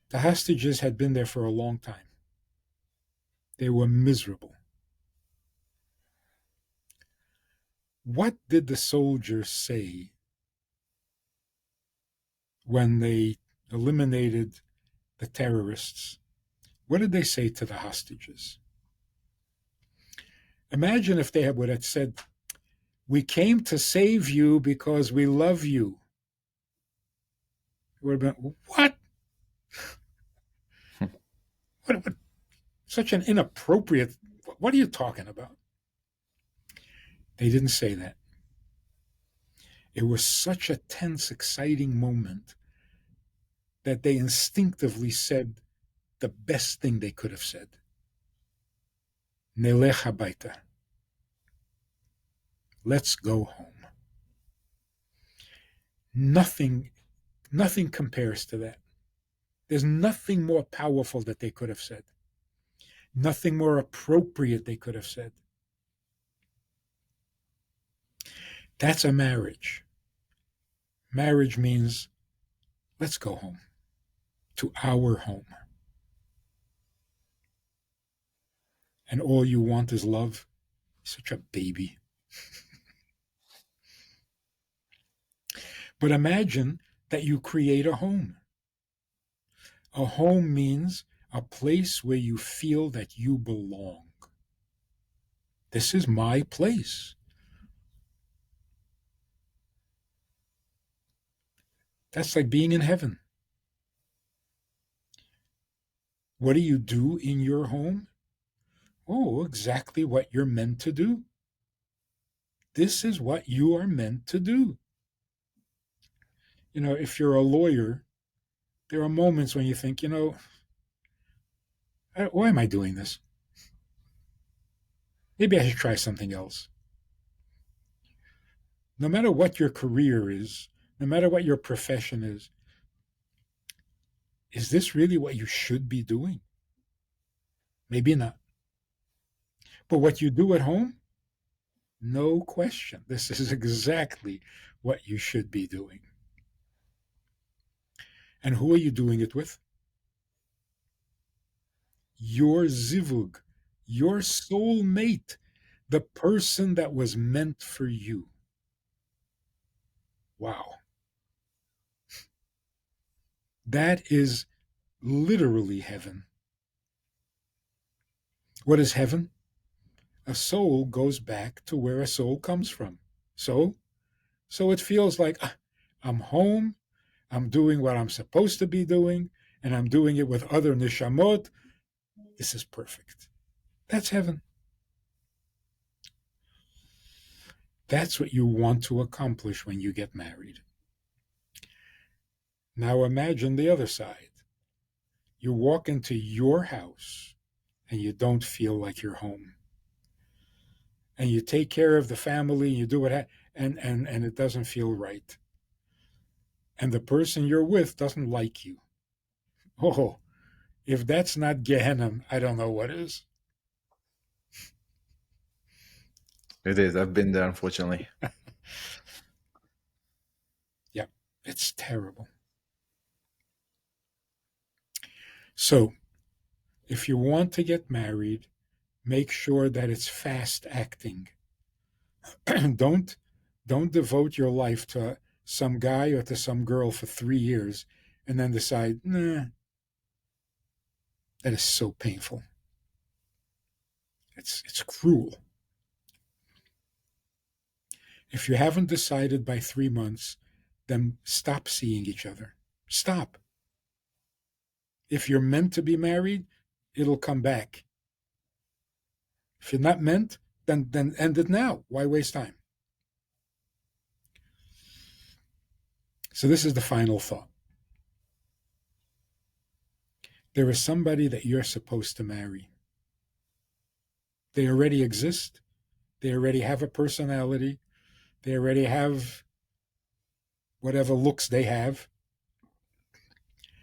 S2: The hostages had been there for a long time. They were miserable. What did the soldiers say when they eliminated the terrorists? What did they say to the hostages? Imagine if they would have said, "We came to save you because we love you." It would have been, what? What? Such an inappropriate, what are you talking about? They didn't say that. It was such a tense, exciting moment that they instinctively said the best thing they could have said. Nelech habayta. Let's go home. Nothing, nothing compares to that. There's nothing more powerful that they could have said. Nothing more appropriate they could have said. That's a marriage. Marriage means let's go home, to our home. And all you want is love. Such a baby. But imagine that you create a home. A home means a place where you feel that you belong. This is my place. That's like being in heaven. What do you do in your home? Oh, exactly what you're meant to do. This is what you are meant to do. If you're a lawyer, there are moments when you think, why am I doing this? Maybe I should try something else. No matter what your career is, no matter what your profession is this really what you should be doing? Maybe not. But what you do at home, no question. This is exactly what you should be doing. And who are you doing it with? Your zivug, your soul mate, the person that was meant for you. Wow. That is literally heaven. What is heaven? A soul goes back to where a soul comes from. So it feels like I'm home, I'm doing what I'm supposed to be doing, and I'm doing it with other nishamot. This is perfect. That's heaven. That's what you want to accomplish when you get married. Now imagine the other side. You walk into your house and you don't feel like you're home. And you take care of the family, and you do and it doesn't feel right. And the person you're with doesn't like you. Oh, if that's not Gehenna, I don't know what is.
S1: It is. I've been there, unfortunately.
S2: Yeah, it's terrible. So, if you want to get married, make sure that it's fast acting. don't don't devote your life to some guy or to some girl for 3 years and then decide, nah, that is so painful. It's cruel. If you haven't decided by 3 months, then stop seeing each other. Stop. If you're meant to be married, it'll come back. If you're not meant, then end it now. Why waste time? So this is the final thought. There is somebody that you're supposed to marry. They already exist. They already have a personality. They already have whatever looks they have.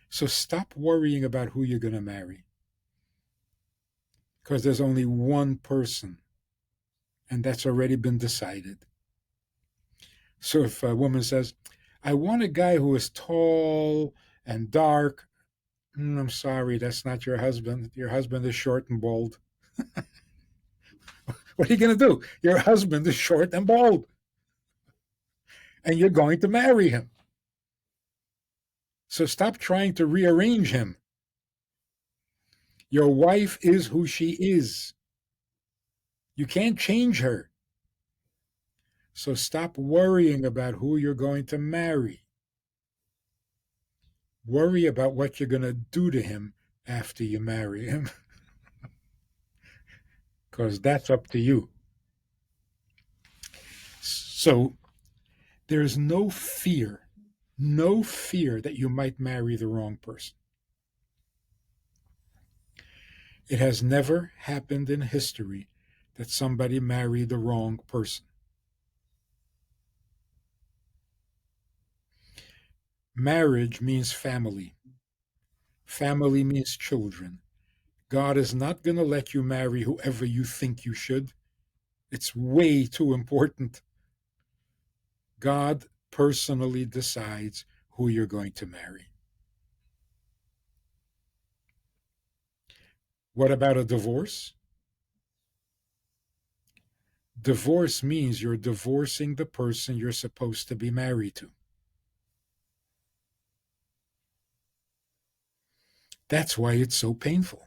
S2: So stop worrying about who you're going to marry. Because there's only one person, and that's already been decided. So if a woman says, I want a guy who is tall and dark, I'm sorry, that's not your husband. Your husband is short and bald. What are you going to do? Your husband is short and bald, and you're going to marry him. So stop trying to rearrange him. Your wife is who she is. You can't change her. So stop worrying about who you're going to marry. Worry about what you're going to do to him after you marry him, because that's up to you. So there's no fear that you might marry the wrong person. It has never happened in history that somebody married the wrong person. Marriage means family. Family means children. God is not going to let you marry whoever you think you should. It's way too important. God personally decides who you're going to marry. What about a divorce? Divorce means you're divorcing the person you're supposed to be married to. That's why it's so painful.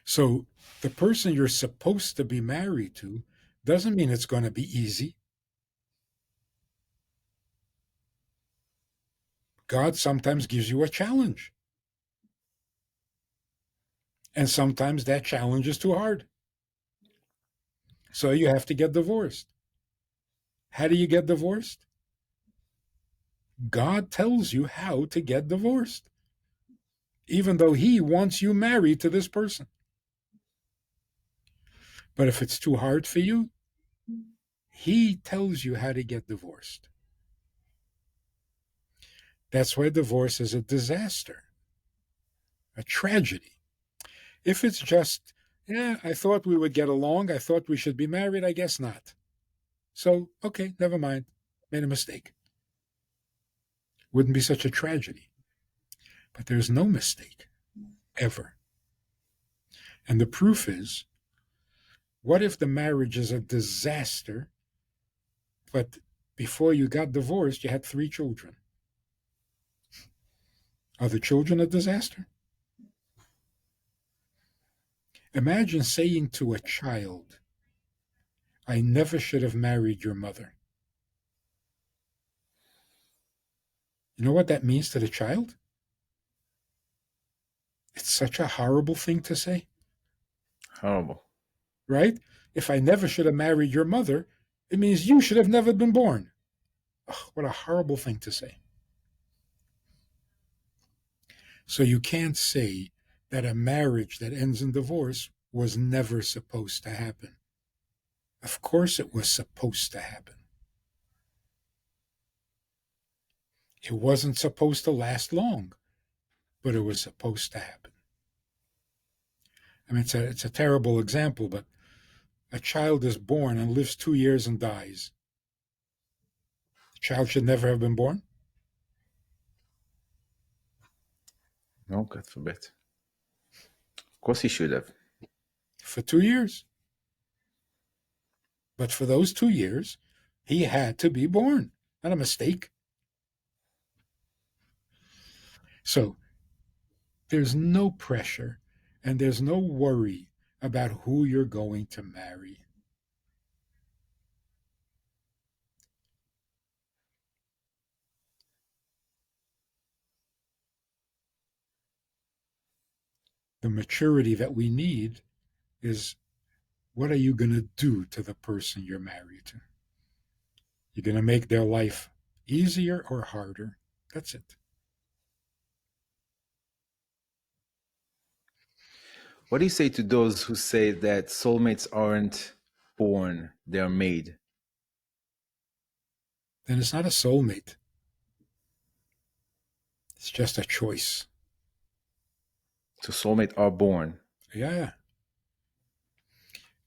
S2: So the person you're supposed to be married to doesn't mean it's going to be easy. God sometimes gives you a challenge. And sometimes that challenge is too hard. So you have to get divorced. How do you get divorced? God tells you how to get divorced, even though He wants you married to this person. But if it's too hard for you, He tells you how to get divorced. That's why divorce is a disaster, a tragedy. If it's just, yeah, I thought we would get along, I thought we should be married, I guess not. So, okay, never mind. Made a mistake. Wouldn't be such a tragedy. But there's no mistake, ever. And the proof is, what if the marriage is a disaster, but before you got divorced, you had 3 children? Are the children a disaster? Imagine saying to a child, I never should have married your mother. You know what that means to the child? It's such a horrible thing to say,
S1: Horrible.
S2: right? If I never should have married your mother, it means you should have never been born. Ugh, what a horrible thing to say. So you can't say that a marriage that ends in divorce was never supposed to happen. Of course, it was supposed to happen. It wasn't supposed to last long, but it was supposed to happen. I mean, it's a terrible example, but a child is born and lives 2 years and dies. The child should never have been born.
S1: No, God forbid. Of course he should have.
S2: For 2 years. But for those 2 years, he had to be born. Not a mistake. So there's no pressure and there's no worry about who you're going to marry. The maturity that we need is, what are you going to do to the person you're married to? You're going to make their life easier or harder. That's it.
S1: What do you say to those who say that soulmates aren't born, they're made?
S2: Then it's not a soulmate. It's just a choice.
S1: So soulmates are born.
S2: Yeah.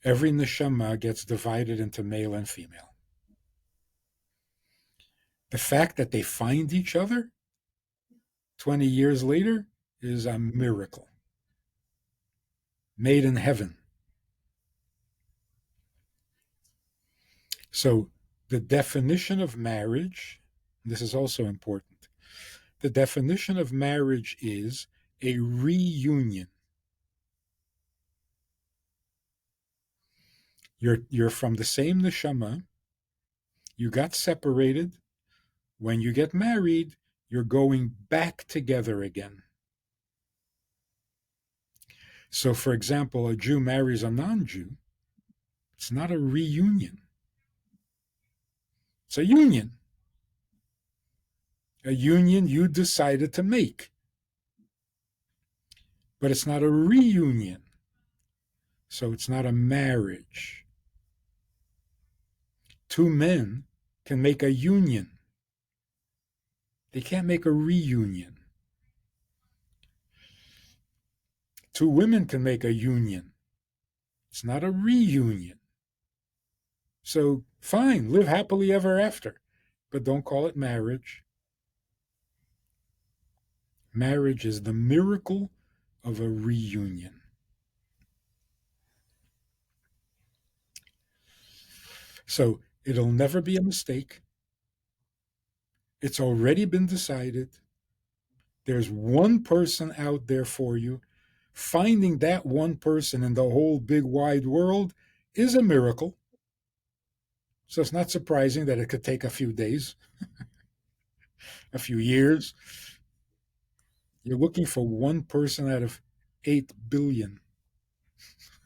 S2: Every neshama gets divided into male and female. The fact that they find each other 20 years later is a miracle. Made in heaven. So the definition of marriage, this is also important. The definition of marriage is a reunion. You're from the same neshama. You got separated. When you get married, you're going back together again. So, for example, a Jew marries a non-Jew. It's not a reunion. It's a union. A union you decided to make. But it's not a reunion. So it's not a marriage. Two men can make a union. They can't make a reunion. Two women can make a union. It's not a reunion. So fine, live happily ever after, but don't call it marriage. Marriage is the miracle of a reunion. So it'll never be a mistake. It's already been decided. There's one person out there for you. Finding that one person in the whole big wide world is a miracle. So it's not surprising that it could take a few days, a few years. You're looking for one person out of 8 billion.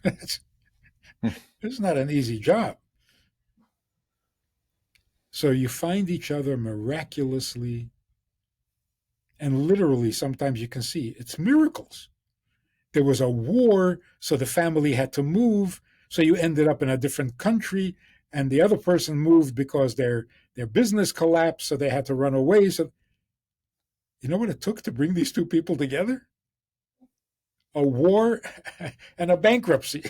S2: It's not an easy job. So you find each other miraculously, and literally sometimes you can see it's miracles. There was a war, so the family had to move, so you ended up in a different country, and the other person moved because their business collapsed, so they had to run away. So you know what it took to bring these two people together? A war and a bankruptcy.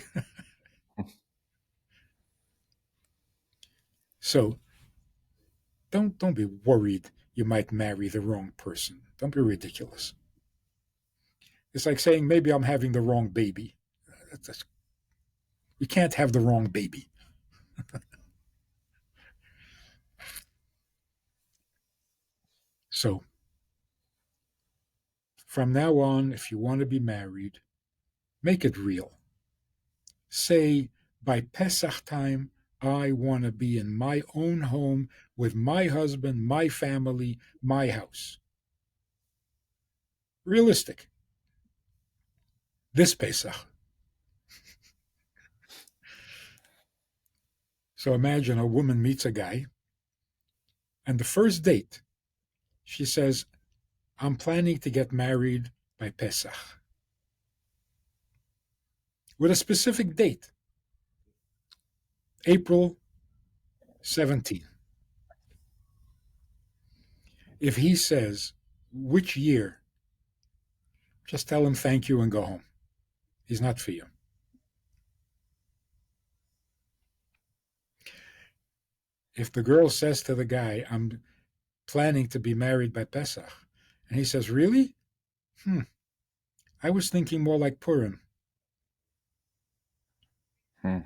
S2: So don't be worried you might marry the wrong person. Don't be ridiculous. It's like saying maybe I'm having the wrong baby. You can't have the wrong baby. So from now on, if you want to be married, make it real. Say, by Pesach time, I want to be in my own home with my husband, my family, my house. Realistic. this Pesach. So imagine a woman meets a guy, and the first date, she says, I'm planning to get married by Pesach, with a specific date, April 17. If he says, which year, just tell him thank you and go home. He's not for you. If the girl says to the guy, I'm planning to be married by Pesach, and he says, really? I was thinking more like Purim.
S1: Hmm.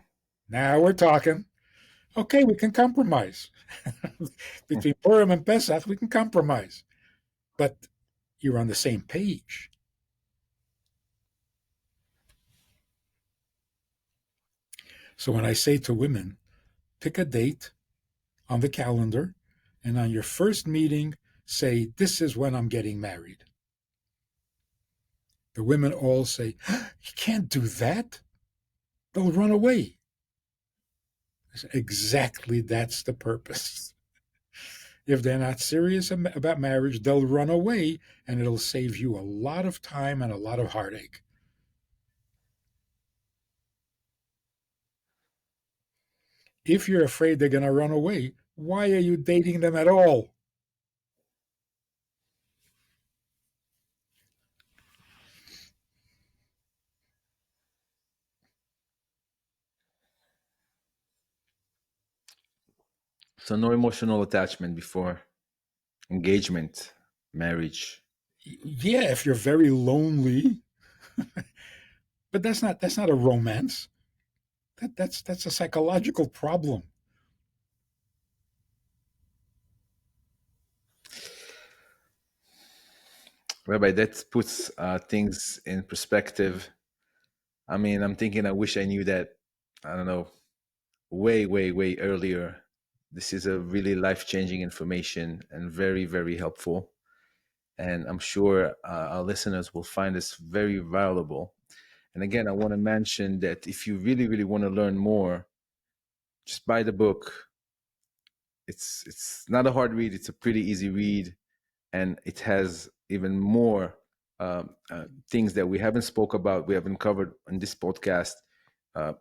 S2: Now we're talking. Okay, we can compromise. Between Purim and Pesach, we can compromise. But you're on the same page. So when I say to women, pick a date on the calendar, and on your first meeting, say, this is when I'm getting married. The women all say, you can't do that. They'll run away. I say, exactly, that's the purpose. If they're not serious about marriage, they'll run away, and it'll save you a lot of time and a lot of heartache. If you're afraid they're going to run away, why are you dating them at all?
S1: So no emotional attachment before engagement, marriage.
S2: Yeah, if you're very lonely, but that's not a romance. That's a psychological problem.
S1: Rabbi, that puts things in perspective. I mean, I'm thinking, I wish I knew that, I don't know, way, way, way earlier. This is a really life-changing information and very, very helpful. And I'm sure our listeners will find this very valuable. And again, I want to mention that if you really, really want to learn more, just buy the book. It's not a hard read. It's a pretty easy read, and it has even more things that we haven't spoke about, we haven't covered in this podcast,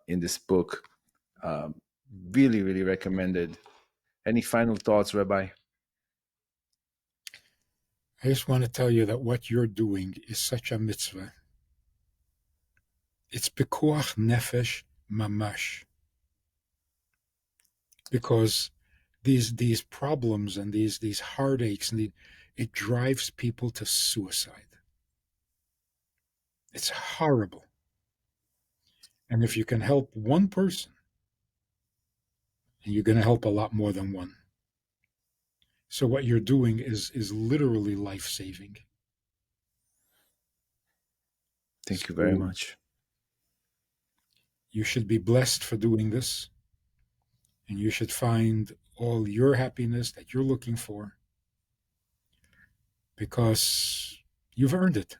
S1: in this book. Um, Really, really recommended. Any final thoughts, Rabbi?
S2: I just want to tell you that what you're doing is such a mitzvah. It's pikuach nefesh mamash. Because these problems and these heartaches and it drives people to suicide. It's horrible. And if you can help one person, and you're going to help a lot more than one. So what you're doing is literally life saving.
S1: Thank you very
S2: So
S1: much.
S2: you should be blessed for doing this, and you should find all your happiness that you're looking for because you've earned it.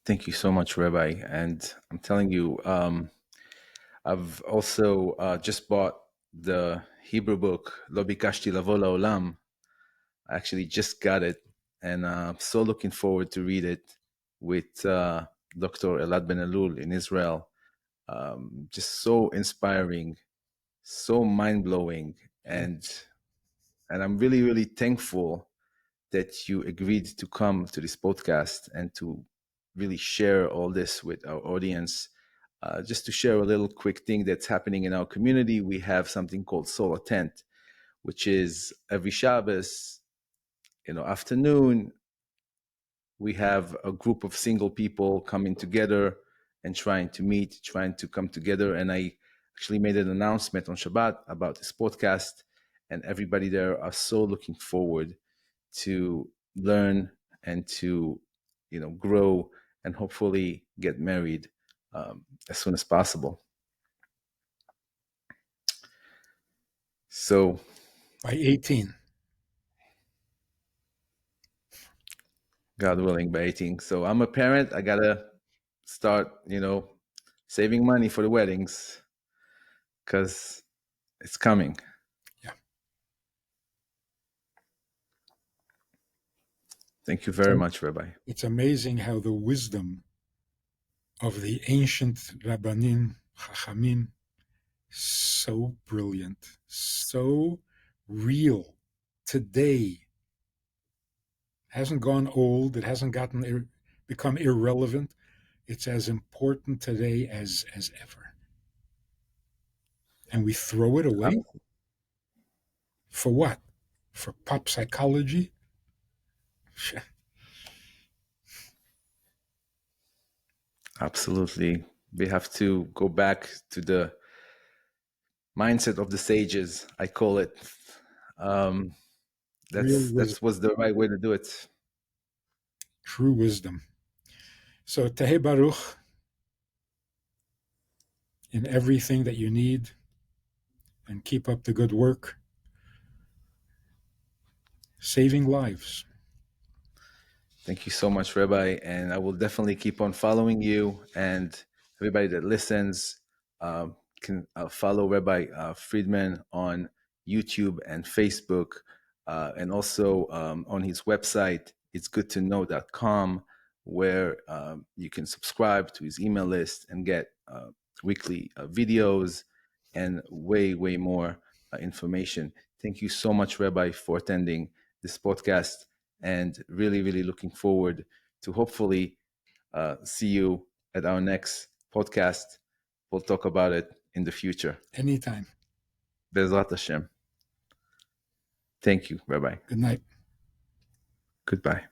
S1: Thank you so much, Rabbi. And I'm telling you, I've also just bought the Hebrew book, Lo Bikashti Lavo La'olam. I actually just got it, and I'm so looking forward to read it with Dr. Elad Ben Elul in Israel. Just so inspiring, so mind-blowing,
S2: Yeah.
S1: and I'm really, really thankful that you agreed to come to this podcast and to really share all this with our audience. Just to share a little quick thing that's happening in our community, we have something called Solar Tent, which is every Shabbos, afternoon, we have a group of single people coming together and trying to meet, trying to come together. And I actually made an announcement on Shabbat about this podcast, and everybody there are so looking forward to learn and to, grow and hopefully get married as soon as possible. So,
S2: By 18.
S1: God willing, by 18. So I'm a parent. I gotta start, saving money for the weddings because it's coming.
S2: Yeah.
S1: Thank you very
S2: So
S1: much, Rabbi.
S2: it's amazing how the wisdom of the ancient Rabbanim, Chachamim, so brilliant, so real today, hasn't gone old, it hasn't become irrelevant. It's as important today as ever. And we throw it away
S1: Ab-
S2: for what? For pop psychology?
S1: Absolutely. We have to go back to the mindset of the sages, I call it. Um,
S2: Real
S1: that's
S2: wisdom,
S1: was the right way to do it.
S2: true wisdom. So Tehei Baruch in everything that you need, and keep up the good work, saving lives.
S1: Thank you so much, Rabbi. And I will definitely keep on following you. And everybody that listens can follow Rabbi Friedman on YouTube and Facebook, and also on his website, itsgoodtoknow.com, where you can subscribe to his email list and get weekly videos and way, way more information. Thank you so much, Rabbi, for attending this podcast, and really, really looking forward to hopefully see you at our next podcast. We'll talk about it in the future.
S2: Anytime.
S1: Bezrat Hashem. Thank you. Bye bye.
S2: Good night.
S1: Goodbye.